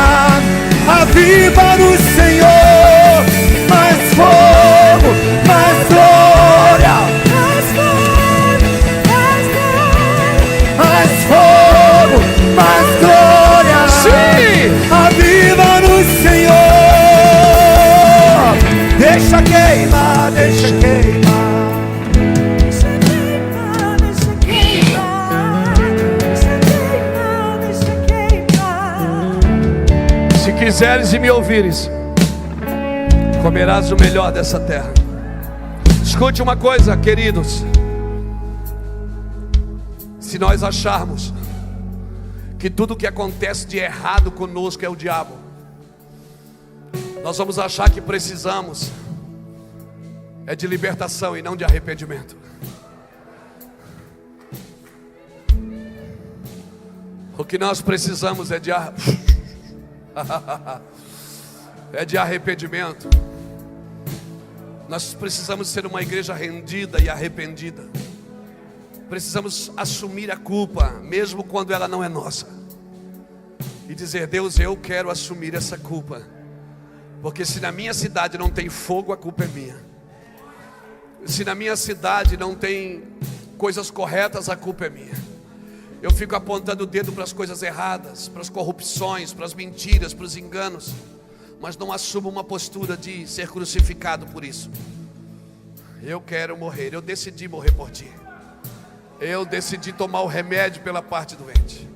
Aviva no Senhor, mais fogo, mais glória, mais fogo, mais glória. Sim, aviva no Senhor. Deixa queimar, deixa queimar. Deixa queimar, deixa queimar. Deixa queimar, deixa queimar. se quiseres e me ouvires, comerás o melhor dessa terra. Escute uma coisa, queridos. Se nós acharmos que tudo que acontece de errado conosco é o diabo, nós vamos achar que precisamos é de libertação e não de arrependimento. O que nós precisamos é de arrependimento. Nós precisamos ser uma igreja rendida e arrependida. Precisamos assumir a culpa, mesmo quando ela não é nossa, e dizer: Deus, eu quero assumir essa culpa, porque se na minha cidade não tem fogo, a culpa é minha. Se na minha cidade não tem coisas corretas, a culpa é minha. Eu fico apontando o dedo para as coisas erradas, para as corrupções, para as mentiras, para os enganos, mas não assumo uma postura de ser crucificado por isso. Eu quero morrer, eu decidi morrer por ti. Eu decidi tomar o remédio pela parte doente.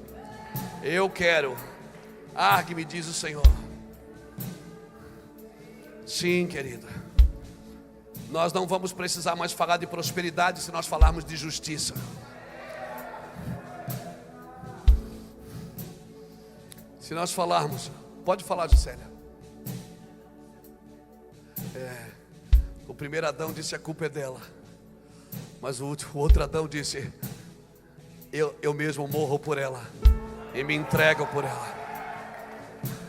Eu quero. Que me diz o Senhor. Sim, querida. Nós não vamos precisar mais falar de prosperidade se nós falarmos de justiça. Se nós falarmos, pode falar, Juscelia. O primeiro Adão disse: a culpa é dela. Mas o outro Adão disse: eu mesmo morro por ela e me entrego por ela.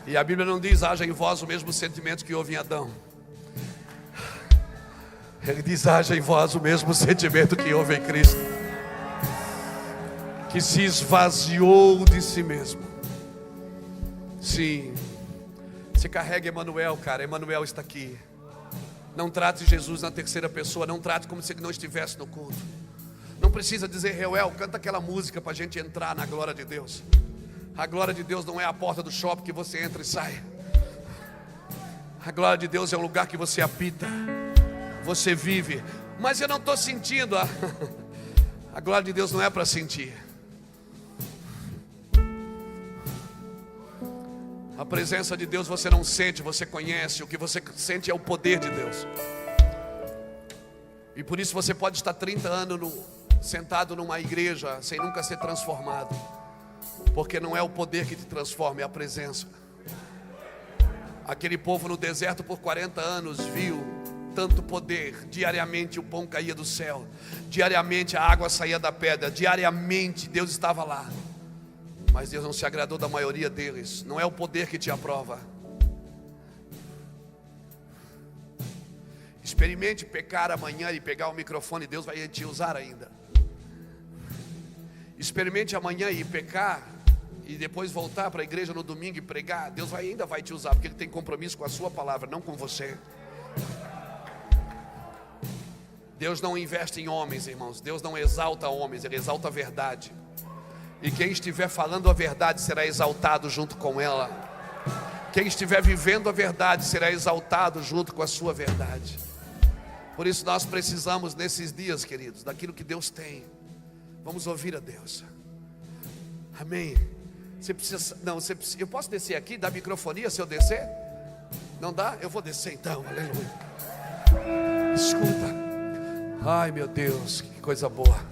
E a Bíblia não diz: haja em vós o mesmo sentimento que houve em Adão. Ele diz: haja em vós o mesmo sentimento que houve em Cristo, que se esvaziou de si mesmo. Sim, você carrega Emanuel, cara. Emanuel está aqui. Não trate Jesus na terceira pessoa. Não trate como se ele não estivesse no culto. Não precisa dizer: Reuel, canta aquela música para a gente entrar na glória de Deus. A glória de Deus não é a porta do shopping que você entra e sai. A glória de Deus é um lugar que você habita, você vive. Mas eu não estou sentindo. A glória de Deus não é para sentir. A presença de Deus você não sente, você conhece. O que você sente é o poder de Deus. E por isso você pode estar 30 anos sentado numa igreja sem nunca ser transformado, porque não é o poder que te transforma, é a presença. Aquele povo no deserto por 40 anos viu tanto poder. Diariamente o pão caía do céu, diariamente a água saía da pedra, diariamente Deus estava lá. Mas Deus não se agradou da maioria deles. Não é o poder que te aprova. Experimente pecar amanhã e pegar o microfone, Deus vai te usar ainda. Experimente amanhã e pecar e depois voltar para a igreja no domingo e pregar, Deus ainda vai te usar, porque Ele tem compromisso com a sua palavra, não com você. Deus não investe em homens, irmãos. Deus não exalta homens, Ele exalta a verdade. E quem estiver falando a verdade será exaltado junto com ela. Quem estiver vivendo a verdade será exaltado junto com a sua verdade. Por isso nós precisamos nesses dias, queridos, daquilo que Deus tem. Vamos ouvir a Deus. Amém. Você precisa, eu posso descer aqui, dar microfonia se eu descer? Não dá? Eu vou descer então, aleluia. Escuta. Ai meu Deus, que coisa boa.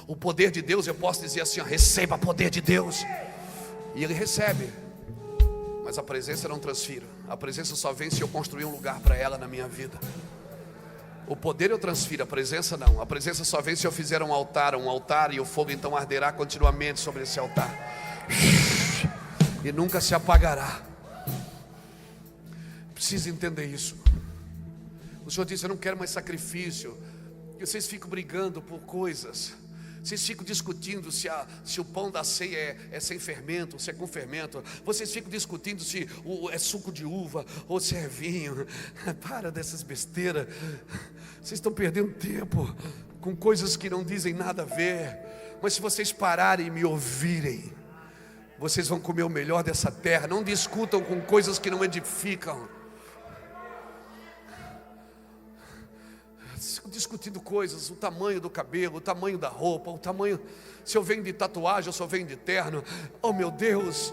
O poder de Deus, eu posso dizer assim, receba o poder de Deus. E Ele recebe. Mas a presença eu não transfiro. A presença só vem se eu construir um lugar para ela na minha vida. O poder eu transfiro, a presença não. A presença só vem se eu fizer um altar e o fogo então arderá continuamente sobre esse altar. E nunca se apagará. Precisa entender isso. O Senhor disse: eu não quero mais sacrifício. E vocês ficam brigando por coisas. Vocês ficam discutindo se o pão da ceia é sem fermento, se é com fermento. Vocês ficam discutindo se é suco de uva ou se é vinho. Para dessas besteiras. Vocês estão perdendo tempo com coisas que não dizem nada a ver. Mas se vocês pararem e me ouvirem, vocês vão comer o melhor dessa terra. Não discutam com coisas que não edificam. Discutindo coisas, o tamanho do cabelo, o tamanho da roupa, o tamanho, se eu venho de tatuagem ou se eu venho de terno. Oh meu Deus,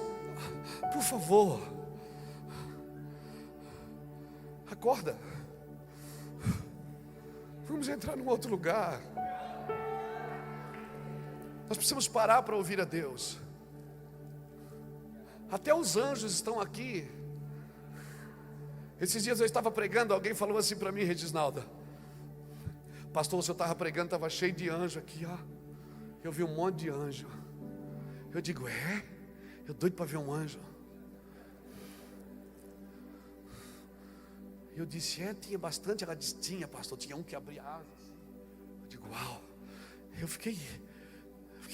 por favor, acorda. Vamos entrar num outro lugar. Nós precisamos parar para ouvir a Deus. Até os anjos estão aqui. Esses dias eu estava pregando, alguém falou assim para mim, Reginaldo: pastor, o senhor estava pregando, estava cheio de anjo aqui, ó. Eu vi um monte de anjo. Eu digo, eu doido para ver um anjo. Eu disse, tinha bastante. Ela disse, tinha, pastor, tinha um que abria asas. Eu digo, uau. Eu fiquei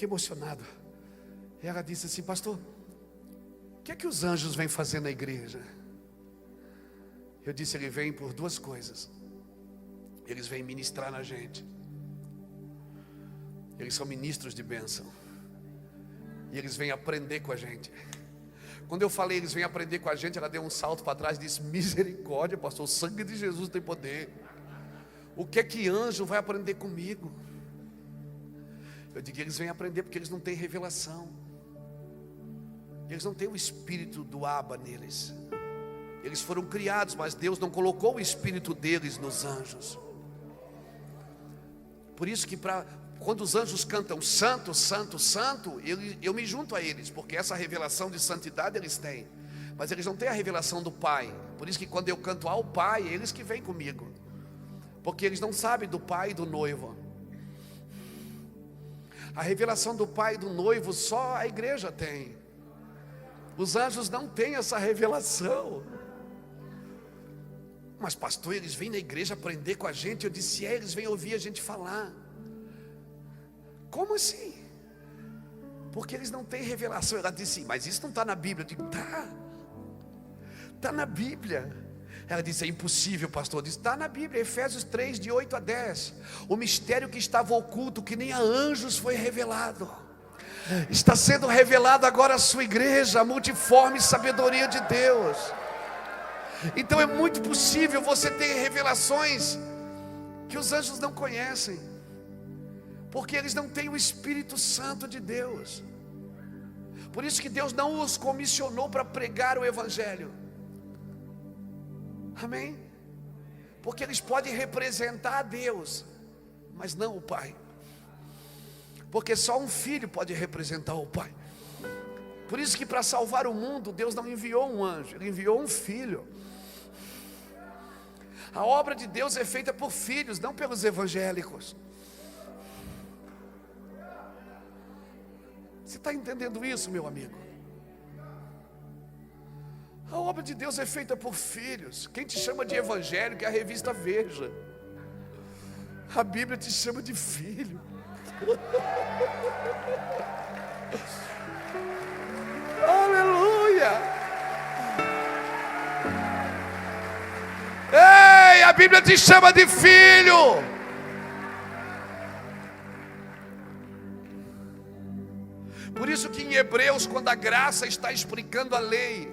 emocionado. E ela disse assim, pastor, o que é que os anjos vêm fazer na igreja? Eu disse, ele vem por duas coisas. Eles vêm ministrar na gente. Eles são ministros de bênção. E eles vêm aprender com a gente. Quando eu falei, eles vêm aprender com a gente, ela deu um salto para trás e disse, misericórdia, pastor, o sangue de Jesus tem poder. O que é que anjo vai aprender comigo? Eu digo, eles vêm aprender porque eles não têm revelação. Eles não têm o espírito do Abba neles. Eles foram criados, mas Deus não colocou o espírito deles nos anjos. Por isso que quando os anjos cantam santo, santo, santo, eu me junto a eles, porque essa revelação de santidade eles têm, mas eles não têm a revelação do Pai. Por isso que quando eu canto ao Pai, eles que vêm comigo, porque eles não sabem do Pai e do noivo. A revelação do Pai e do noivo só a igreja tem. Os anjos não têm essa revelação. Mas pastor, eles vêm na igreja aprender com a gente. Eu disse, eles vêm ouvir a gente falar. Como assim? Porque eles não têm revelação. Ela disse, mas isso não está na Bíblia. Eu digo, está na Bíblia. Ela disse, é impossível, pastor. Eu disse, está na Bíblia, Efésios 3, de 8 a 10. O mistério que estava oculto, que nem a anjos foi revelado, está sendo revelado agora à sua igreja, a multiforme sabedoria de Deus. Então é muito possível você ter revelações que os anjos não conhecem, porque eles não têm o Espírito Santo de Deus. Por isso que Deus não os comissionou para pregar o Evangelho. Amém? Porque eles podem representar a Deus, mas não o Pai. Porque só um filho pode representar o Pai. Por isso que para salvar o mundo, Deus não enviou um anjo, Ele enviou um filho. A obra de Deus é feita por filhos, não pelos evangélicos. Você está entendendo isso, meu amigo? A obra de Deus é feita por filhos. Quem te chama de evangélico é a revista Veja. A Bíblia te chama de filho. Aleluia! Ei, a Bíblia te chama de filho. Por isso que em Hebreus, quando a graça está explicando a lei,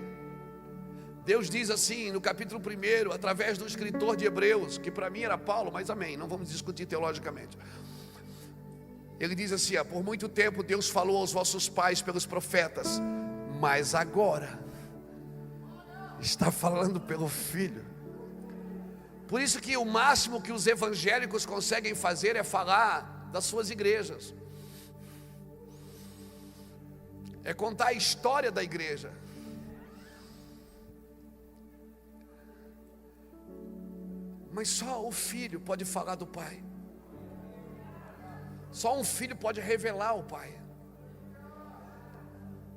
Deus diz assim, no capítulo 1, através do escritor de Hebreus, que para mim era Paulo, mas amém, não vamos discutir teologicamente. Ele diz assim, por muito tempo Deus falou aos vossos pais pelos profetas, mas agora está falando pelo Filho. Por isso que o máximo que os evangélicos conseguem fazer é falar das suas igrejas, é contar a história da igreja. Mas só o Filho pode falar do Pai. Só um filho pode revelar o Pai.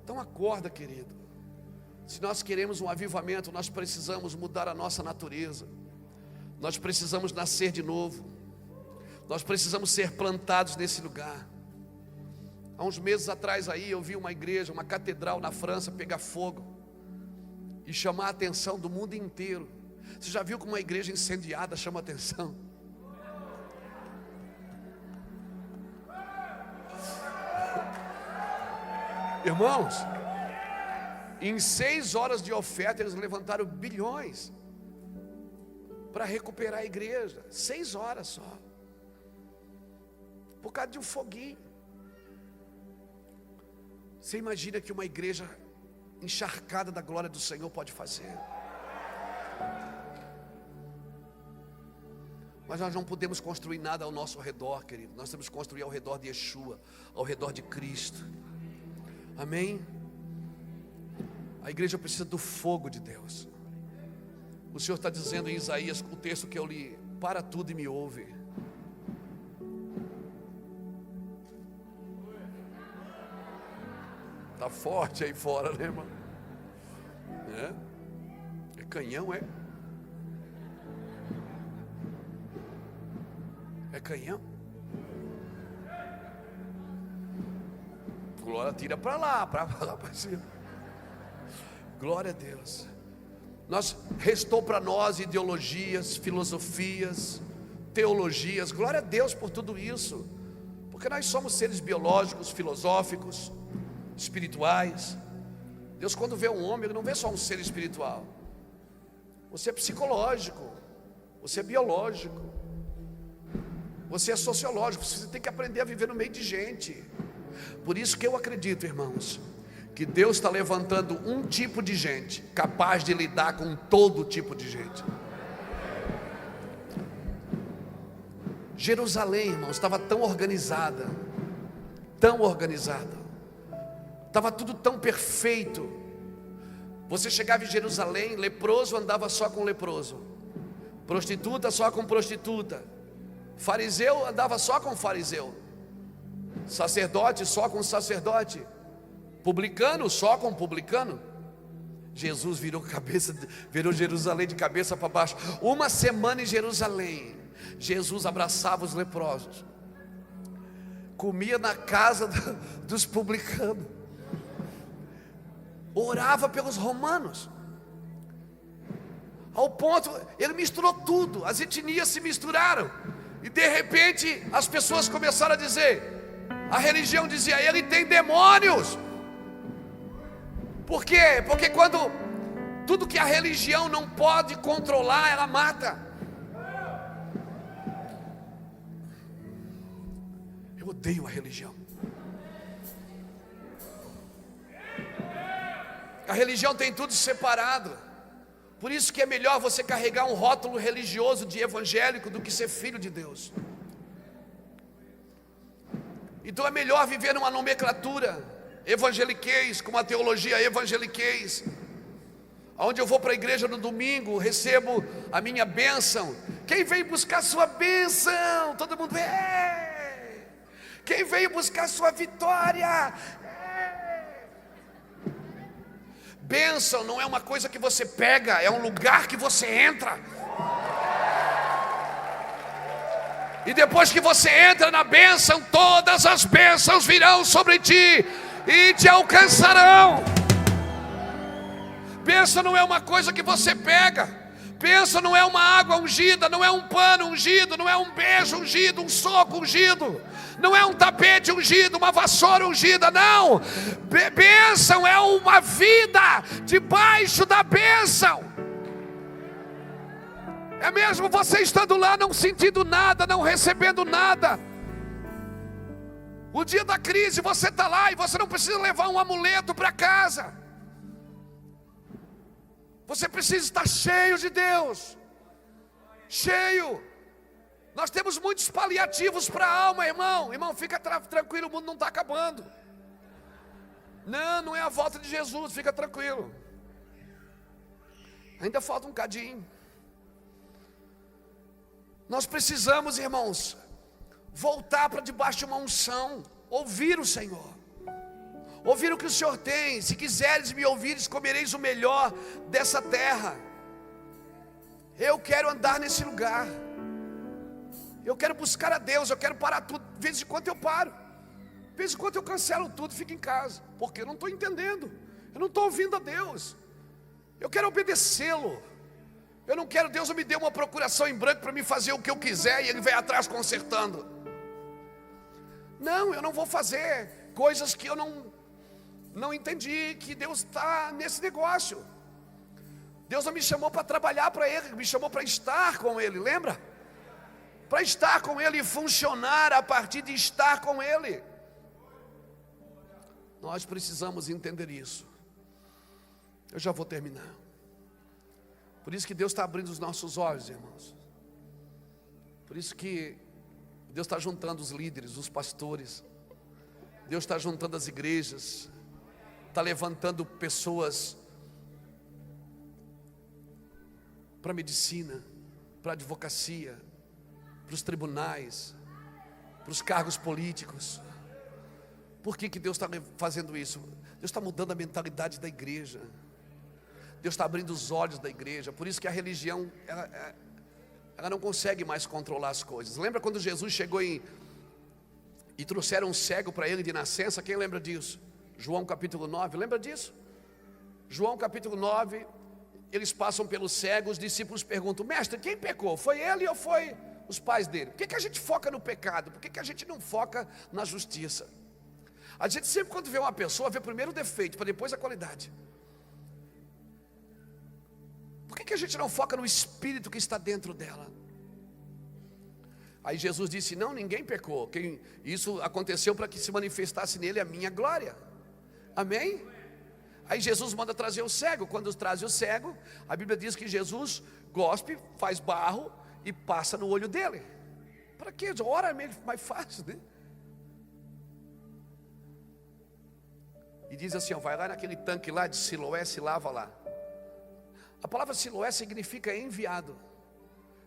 Então acorda, querido. Se nós queremos um avivamento, nós precisamos mudar a nossa natureza. Nós precisamos nascer de novo. Nós precisamos ser plantados nesse lugar. Há uns meses atrás aí eu vi uma igreja, uma catedral na França pegar fogo e chamar a atenção do mundo inteiro. Você já viu como uma igreja incendiada chama a atenção? Irmãos, em 6 horas de oferta eles levantaram bilhões para recuperar a igreja. 6 horas só, por causa de um foguinho. Você imagina que uma igreja encharcada da glória do Senhor pode fazer? Mas nós não podemos construir nada ao nosso redor, querido. Nós temos que construir ao redor de Yeshua, ao redor de Cristo. Amém? A igreja precisa do fogo de Deus. O Senhor está dizendo em Isaías, o texto que eu li: para tudo e me ouve. Está forte aí fora, né, irmão? É canhão, é? É canhão? Glória, tira para lá para cima. Glória a Deus. Restou para nós ideologias, filosofias, teologias. Glória a Deus por tudo isso, porque nós somos seres biológicos, filosóficos, espirituais. Deus, quando vê um homem, Ele não vê só um ser espiritual. Você é psicológico, você é biológico, você é sociológico. Você tem que aprender a viver no meio de gente. Por isso que eu acredito, irmãos, que Deus está levantando um tipo de gente capaz de lidar com todo tipo de gente. Jerusalém, irmãos, estava tão organizada, estava tudo tão perfeito. Você chegava em Jerusalém, leproso andava só com leproso, prostituta só com prostituta, fariseu andava só com fariseu, sacerdote só com sacerdote, publicano só com publicano. Jesus virou Jerusalém de cabeça para baixo. Uma semana em Jerusalém, Jesus abraçava os leprosos, comia na casa dos publicanos, orava pelos romanos, ao ponto, Ele misturou tudo, as etnias se misturaram, e de repente as pessoas começaram a dizer, a religião dizia: Ele tem demônios. Por quê? Porque quando tudo que a religião não pode controlar, ela mata. Eu odeio a religião. A religião tem tudo separado. Por isso que é melhor você carregar um rótulo religioso de evangélico do que ser filho de Deus. Então é melhor viver numa nomenclatura evangeliquez, com uma teologia evangeliquez, onde eu vou para a igreja no domingo, recebo a minha bênção. Quem veio buscar sua bênção? Todo mundo é. Quem veio buscar sua vitória? É. Bênção não é uma coisa que você pega, é um lugar que você entra. E depois que você entra na bênção, todas as bênçãos virão sobre ti e te alcançarão. Bênção não é uma coisa que você pega. Bênção não é uma água ungida, não é um pano ungido, não é um beijo ungido, um soco ungido, não é um tapete ungido, uma vassoura ungida, não. Bênção é uma vida debaixo da bênção. É mesmo você estando lá, não sentindo nada, não recebendo nada. O dia da crise você está lá e você não precisa levar um amuleto para casa. Você precisa estar cheio de Deus. Cheio. Nós temos muitos paliativos para a alma, irmão. Irmão, fica tranquilo, o mundo não está acabando. Não é a volta de Jesus, fica tranquilo. Ainda falta um cadinho. Nós precisamos, irmãos, voltar para debaixo de uma unção, ouvir o Senhor, ouvir o que o Senhor tem. Se quiseres me ouvires, comereis o melhor dessa terra. Eu quero andar nesse lugar, eu quero buscar a Deus, eu quero parar tudo. De vez em quando eu paro, de vez em quando eu cancelo tudo e fico em casa, porque eu não estou entendendo, eu não estou ouvindo a Deus, eu quero obedecê-lo. Eu não quero, Deus me dê uma procuração em branco para me fazer o que eu quiser e Ele vai atrás consertando. Não, eu não vou fazer coisas que eu não entendi que Deus está nesse negócio. Deus não me chamou para trabalhar para Ele, me chamou para estar com Ele, lembra? Para estar com Ele e funcionar a partir de estar com Ele. Nós precisamos entender isso. Eu já vou terminar. Por isso que Deus está abrindo os nossos olhos, irmãos. Por isso que Deus está juntando os líderes, os pastores. Deus está juntando as igrejas. Está levantando pessoas para a medicina, para a advocacia, para os tribunais, para os cargos políticos. Por que Deus está fazendo isso? Deus está mudando a mentalidade da igreja. Deus está abrindo os olhos da igreja. Por isso que a religião, ela não consegue mais controlar as coisas. Lembra quando Jesus chegou e trouxeram um cego para ele de nascença? Quem lembra disso? João capítulo 9, lembra disso? João capítulo 9, eles passam pelo cego, os discípulos perguntam: mestre, quem pecou? Foi ele ou foi os pais dele? Por que a gente foca no pecado? Por que a gente não foca na justiça? A gente sempre, quando vê uma pessoa, vê primeiro o defeito, para depois a qualidade. Por que a gente não foca no espírito que está dentro dela? Aí Jesus disse: não, ninguém pecou. Isso aconteceu para que se manifestasse nele a minha glória. Amém? Aí Jesus manda trazer o cego. Quando traz o cego, a Bíblia diz que Jesus gospe, faz barro e passa no olho dele. Para quê? Ora é mais fácil, né? E diz assim, ó, vai lá naquele tanque lá de Siloé, se lava lá. A palavra Siloé significa enviado.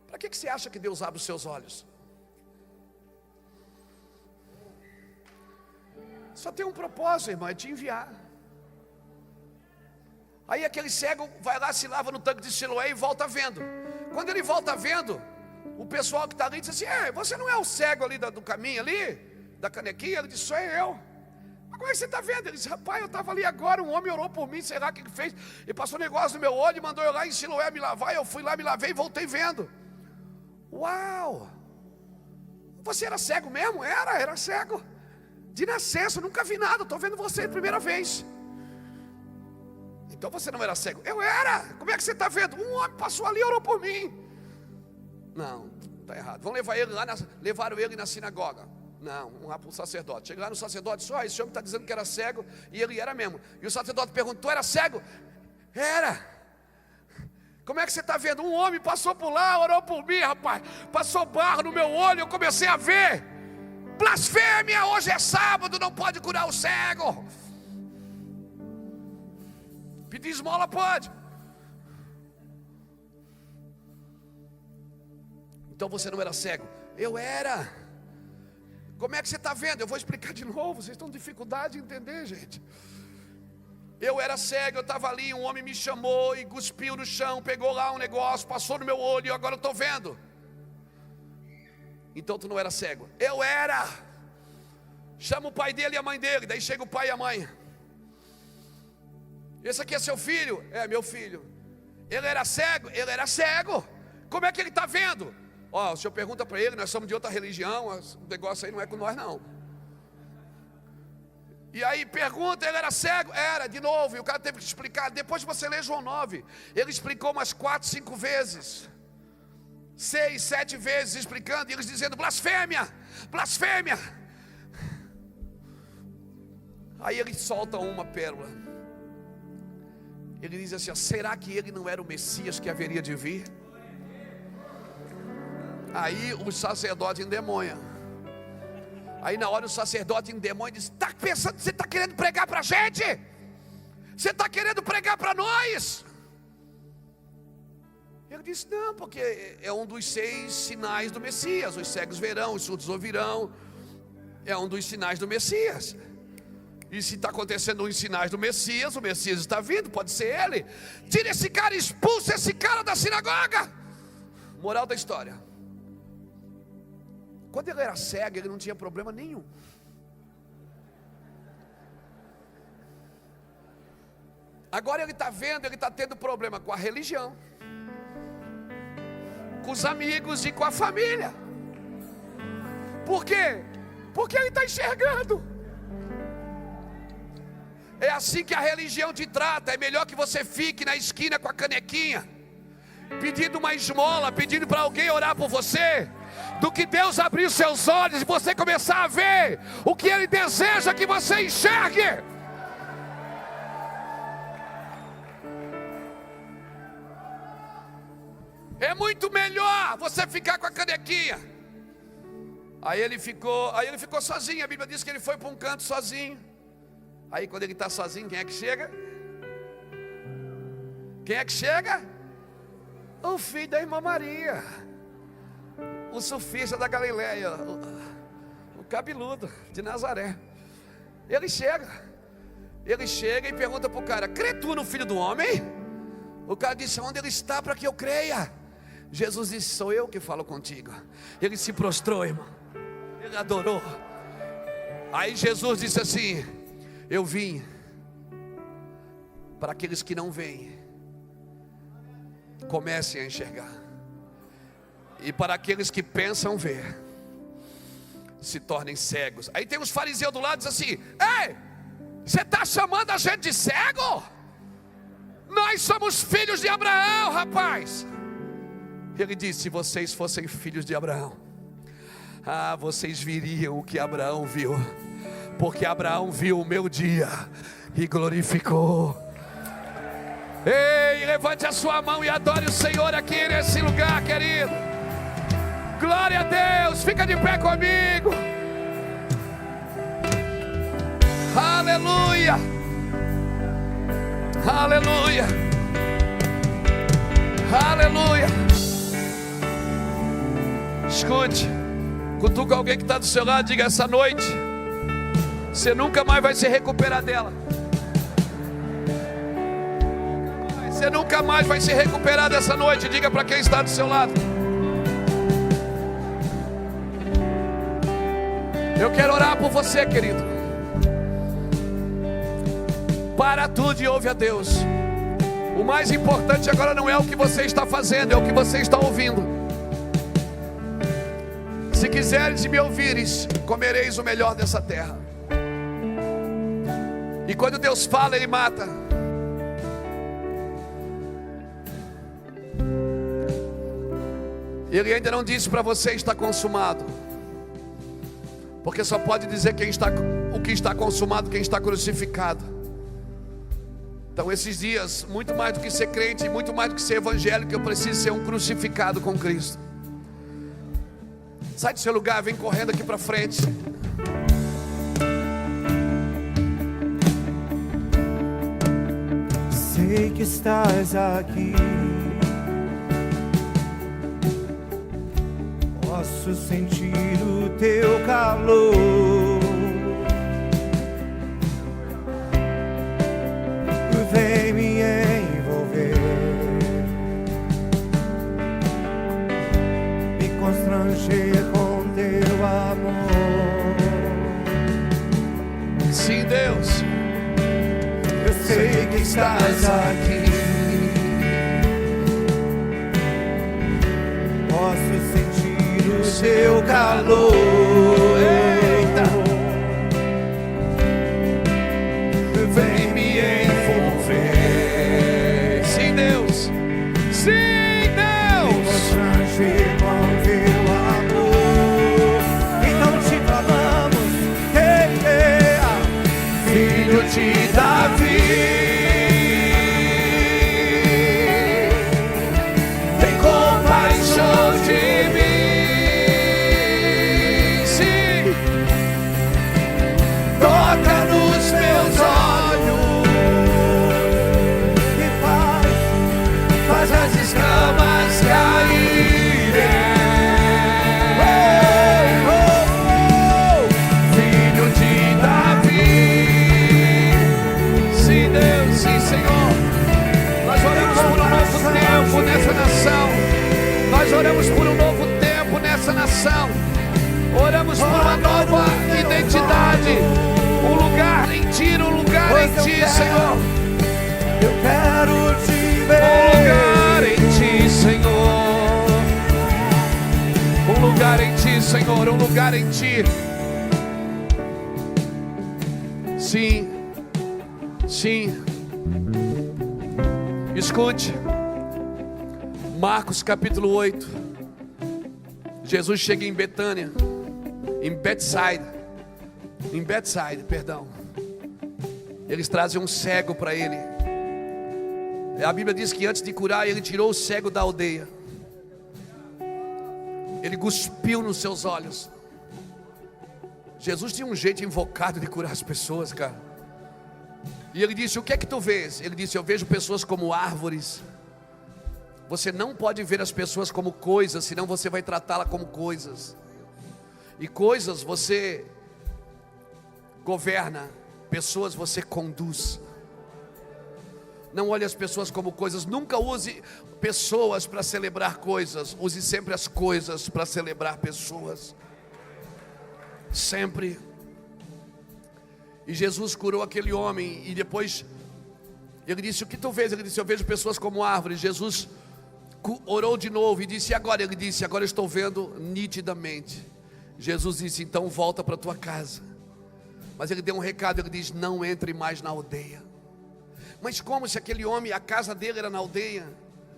Para que você acha que Deus abre os seus olhos? Só tem um propósito, irmão, é te enviar. Aí aquele cego vai lá, se lava no tanque de Siloé e volta vendo. Quando ele volta vendo, o pessoal que está ali diz assim: você não é o cego ali do caminho ali, da canequinha? Ele diz: sou eu. Mas como é que você está vendo? Ele disse: rapaz, eu estava ali agora, um homem orou por mim, sei lá o que ele fez, e passou um negócio no meu olho e mandou eu lá em Siloé me lavar. Eu fui lá, me lavei e voltei vendo. Uau! Você era cego mesmo? Era cego. De nascença, nunca vi nada, estou vendo você a primeira vez. Então você não era cego? Eu era. Como é que você está vendo? Um homem passou ali e orou por mim. Não, está errado. Vão levar ele lá, levaram ele na sinagoga. Não, vamos lá para o sacerdote. Chegaram no sacerdote, disse: esse homem está dizendo que era cego. E ele era mesmo. E o sacerdote perguntou: tu era cego? Era. Como é que você está vendo? Um homem passou por lá, orou por mim, rapaz. Passou barro no meu olho, eu comecei a ver. Blasfêmia, hoje é sábado, não pode curar o cego. Pedir esmola pode. Então você não era cego? Eu era. Como é que você está vendo? Eu vou explicar de novo, vocês estão com dificuldade de entender, gente. Eu era cego, eu estava ali, um homem me chamou e cuspiu no chão, pegou lá um negócio, passou no meu olho e agora eu estou vendo. Então tu não era cego? Eu era. Chama o pai dele e a mãe dele. Daí chega o pai e a mãe. Esse aqui é seu filho? É meu filho. Ele era cego? Ele era cego. Como é que ele está vendo? O senhor pergunta para ele, nós somos de outra religião, o negócio aí não é com nós não. E aí pergunta, ele era cego? Era, de novo, e o cara teve que explicar. Depois de você ler João 9, ele explicou umas 4, 5 vezes. 6, 7 vezes explicando, e eles dizendo: blasfêmia, blasfêmia. Aí ele solta uma pérola. Ele diz assim: será que ele não era o Messias que haveria de vir? Aí o sacerdote endemônia. Aí na hora o sacerdote endemônia diz: está pensando que você está querendo pregar para a gente? Você está querendo pregar para nós? Ele disse: não, porque é um dos 6 sinais do Messias. Os cegos verão, os surdos ouvirão. É um dos sinais do Messias. E se está acontecendo os sinais do Messias, o Messias está vindo, pode ser ele. Tira esse cara, expulsa esse cara da sinagoga. Moral da história: quando ele era cego, ele não tinha problema nenhum. Agora ele está vendo, ele está tendo problema com a religião, com os amigos e com a família. Por quê? Porque ele está enxergando. É assim que a religião te trata. É melhor que você fique na esquina com a canequinha, pedindo uma esmola, pedindo para alguém orar por você, do que Deus abrir os seus olhos e você começar a ver o que Ele deseja que você enxergue. É muito melhor você ficar com a canequinha. Aí ele ficou sozinho. A Bíblia diz que ele foi para um canto sozinho. Aí quando ele está sozinho, quem é que chega? Quem é que chega? o filho da irmã Maria, o surfista da Galileia, o cabeludo de Nazaré. Ele chega e pergunta para o cara: crê tu no Filho do Homem? O cara disse: onde ele está para que eu creia? Jesus disse: sou eu que falo contigo. Ele se prostrou, irmão, ele adorou. Aí Jesus disse assim: eu vim para aqueles que não veem, comecem a enxergar, e para aqueles que pensam ver, se tornem cegos. Aí tem os fariseus do lado e diz assim: ei, você está chamando a gente de cego? Nós somos filhos de Abraão, rapaz. Ele disse: se vocês fossem filhos de Abraão, vocês viriam o que Abraão viu, porque Abraão viu o meu dia e glorificou. Ei, levante a sua mão e adore o Senhor aqui nesse lugar, querido. Glória a Deus, fica de pé comigo. Aleluia, aleluia, aleluia. Escute, cutuca alguém que está do seu lado, diga: essa noite você nunca mais vai se recuperar dela. Você nunca mais vai se recuperar dessa noite. Diga para quem está do seu lado. Eu quero orar por você, querido. Para tudo e ouve a Deus. O mais importante agora não é o que você está fazendo, é o que você está ouvindo. Se quiseres e me ouvires, comereis o melhor dessa terra. E quando Deus fala, Ele mata. Ele ainda não disse para você: está consumado, porque só pode dizer o que está consumado quem está crucificado. Então esses dias, muito mais do que ser crente, muito mais do que ser evangélico, eu preciso ser um crucificado com Cristo. Sai do seu lugar, vem correndo aqui para frente. Sei que estás aqui, posso sentir o teu calor. Vem me envolver, me constranger com teu amor. Sim, Deus, eu sei que estás aqui, posso sentir o seu calor. Eita! Vem me envolver. Sim, Deus. Sim, Deus. Me constranger com teu amor. Então te falamos, Filho de Davi, Tem compaixão de mim. Sim. toca nos meus olhos e faz as escamas caírem. Filho de Davi. Sim, Deus, sim, Senhor. Nós oramos por um novo tempo nessa nação. Nós oramos por um novo tempo nessa nação. Oramos por uma nova identidade. Um lugar em Ti, um lugar em Ti, Senhor. Eu quero te Um ver. lugar em Ti, Senhor. Um lugar em Ti, Senhor. Um lugar em Ti. Sim. Sim. Escute. Marcos capítulo 8. Jesus chega em Betânia, em Betsaida, perdão. Eles trazem um cego para ele. A Bíblia diz que antes de curar, ele tirou o cego da aldeia. Ele cuspiu nos seus olhos. Jesus tinha um jeito invocado de curar as pessoas, cara. E ele disse: o que é que tu vês? Ele disse: eu vejo pessoas como árvores. Você não pode ver as pessoas como coisas, senão você vai tratá-las como coisas. E coisas você governa, pessoas você conduz. Não olhe as pessoas como coisas. Nunca use pessoas para celebrar coisas. Use sempre as coisas para celebrar pessoas. Sempre. E Jesus curou aquele homem. E depois ele disse: o que tu vês? Ele disse: eu vejo pessoas como árvores. Jesus orou de novo e disse: e agora? Ele disse: agora eu estou vendo nitidamente. Jesus disse: então volta para tua casa. Mas ele deu um recado. Ele diz: não entre mais na aldeia. Mas como se aquele homem, a casa dele era na aldeia?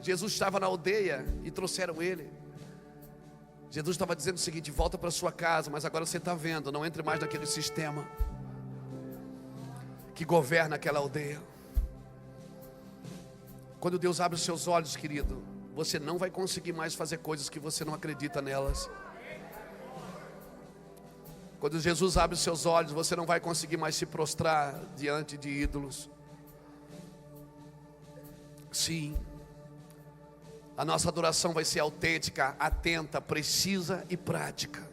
Jesus estava na aldeia e trouxeram ele. Jesus estava dizendo o seguinte: volta para sua casa, mas agora você está vendo, não entre mais naquele sistema que governa aquela aldeia. Quando Deus abre os seus olhos, querido, você não vai conseguir mais fazer coisas que você não acredita nelas. Quando Jesus abre os seus olhos, você não vai conseguir mais se prostrar diante de ídolos. Sim, a nossa adoração vai ser autêntica, atenta, precisa e prática.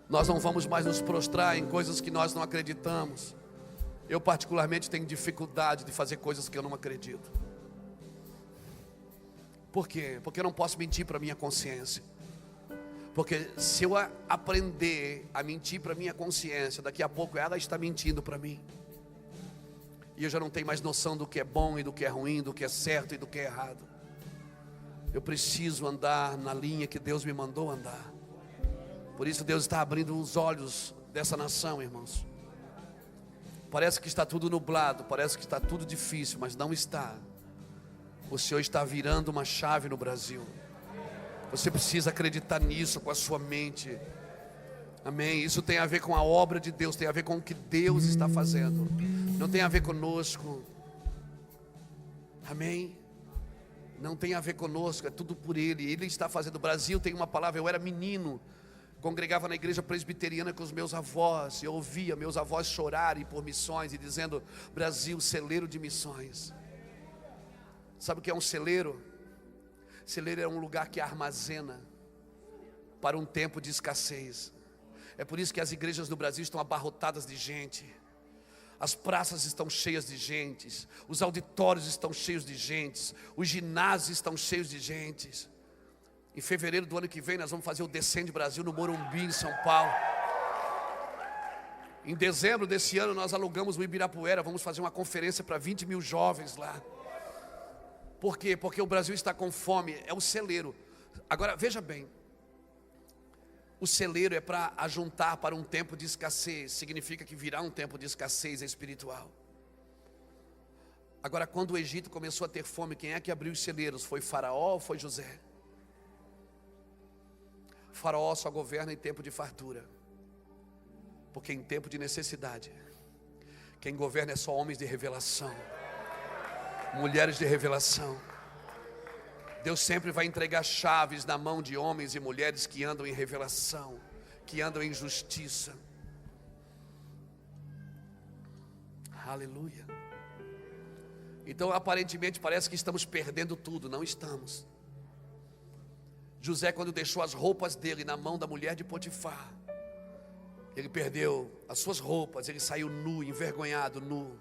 Nós não vamos mais nos prostrar em coisas que nós não acreditamos. Eu particularmente tenho dificuldade de fazer coisas que eu não acredito. Por quê? Porque eu não posso mentir para a minha consciência. Porque se eu aprender a mentir para a minha consciência, daqui a pouco ela está mentindo para mim. E eu já não tenho mais noção do que é bom e do que é ruim, do que é certo e do que é errado. Eu preciso andar na linha que Deus me mandou andar. Por isso Deus está abrindo os olhos dessa nação, irmãos. Parece que está tudo nublado, parece que está tudo difícil, mas não está. O Senhor está virando uma chave no Brasil. Você precisa acreditar nisso com a sua mente. Amém? Isso tem a ver com a obra de Deus, tem a ver com o que Deus está fazendo. Não tem a ver conosco. Amém? Não tem a ver conosco, é tudo por Ele. Ele está fazendo. O Brasil tem uma palavra. Eu era menino, congregava na igreja presbiteriana com os meus avós. Eu ouvia meus avós chorarem por missões e dizendo: Brasil, celeiro de missões. Sabe o que é um celeiro? Celeiro é um lugar que armazena para um tempo de escassez. É por isso que as igrejas do Brasil estão abarrotadas de gente. As praças estão cheias de gente. Os auditórios estão cheios de gente. Os ginásios estão cheios de gente. Em fevereiro do ano que vem nós vamos fazer o Descende Brasil no Morumbi, em São Paulo. Em dezembro desse ano nós alugamos o Ibirapuera. Vamos fazer uma conferência para 20 mil jovens lá. Por quê? Porque o Brasil está com fome. É o celeiro. Agora veja bem. O celeiro é para ajuntar para um tempo de escassez. Significa que virá um tempo de escassez espiritual. Agora, quando o Egito começou a ter fome, quem é que abriu os celeiros? Foi Faraó ou foi José? Faraó só governa em tempo de fartura. Porque em tempo de necessidade, quem governa é só homens de revelação, mulheres de revelação. Deus sempre vai entregar chaves na mão de homens e mulheres que andam em revelação, que andam em justiça. Aleluia. Então aparentemente parece que estamos perdendo tudo. Não estamos. José, quando deixou as roupas dele na mão da mulher de Potifar, ele perdeu as suas roupas. Ele saiu nu, envergonhado, nu.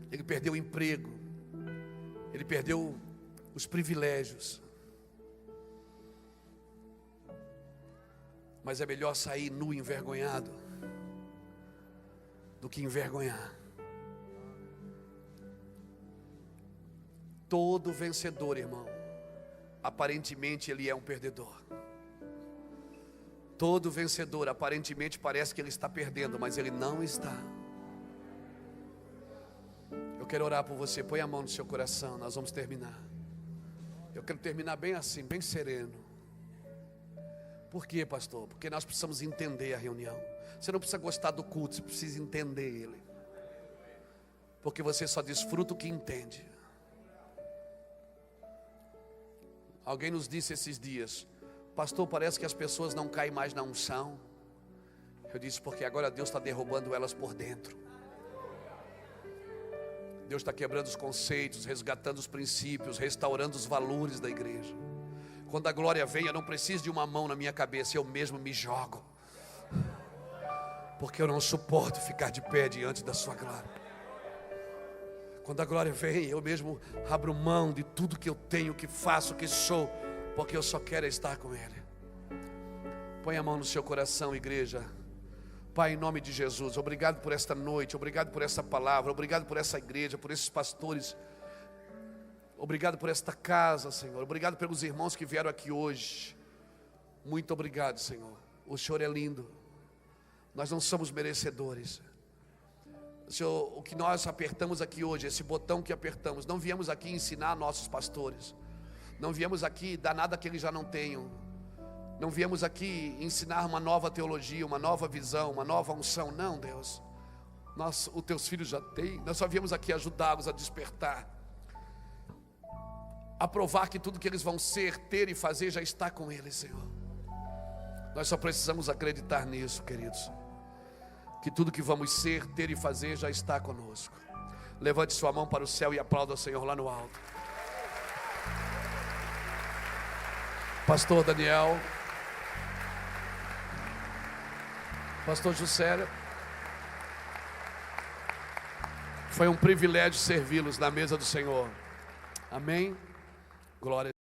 Ele perdeu o emprego. Ele perdeu os privilégios. Mas é melhor sair nu e envergonhado do que envergonhar. Todo vencedor, irmão, aparentemente ele é um perdedor. Todo vencedor, aparentemente parece que ele está perdendo, mas ele não está. Eu quero orar por você. Põe a mão no seu coração, nós vamos terminar. Eu quero terminar bem assim, bem sereno. Por quê, pastor? Porque nós precisamos entender a reunião. Você não precisa gostar do culto, você precisa entender ele. Porque você só desfruta o que entende. Alguém nos disse esses dias: pastor, parece que as pessoas não caem mais na unção. Eu disse: porque agora Deus está derrubando elas por dentro. Deus está quebrando os conceitos, resgatando os princípios, restaurando os valores da igreja. Quando a glória vem, eu não preciso de uma mão na minha cabeça, eu mesmo me jogo, porque eu não suporto ficar de pé diante da sua glória. Quando a glória vem, eu mesmo abro mão de tudo que eu tenho, que faço, que sou, porque eu só quero estar com Ele. Põe a mão no seu coração, igreja. Pai, em nome de Jesus, obrigado por esta noite, obrigado por essa palavra, obrigado por essa igreja, por esses pastores, obrigado por esta casa, Senhor, obrigado pelos irmãos que vieram aqui hoje. Muito obrigado, Senhor. O Senhor é lindo, nós não somos merecedores. Senhor, o que nós apertamos aqui hoje, esse botão que apertamos, não viemos aqui ensinar nossos pastores, não viemos aqui dar nada que eles já não tenham, não viemos aqui ensinar uma nova teologia, uma nova visão, uma nova unção. Não, Deus, os teus filhos já têm. Nós só viemos aqui ajudá-los a despertar, a provar que tudo que eles vão ser, ter e fazer já está com eles, Senhor. Nós só precisamos acreditar nisso, queridos, que tudo que vamos ser, ter e fazer já está conosco. Levante sua mão para o céu e aplauda o Senhor lá no alto. Pastor Daniel, Pastor Juscelia, foi um privilégio servi-los na mesa do Senhor. Amém. Glória.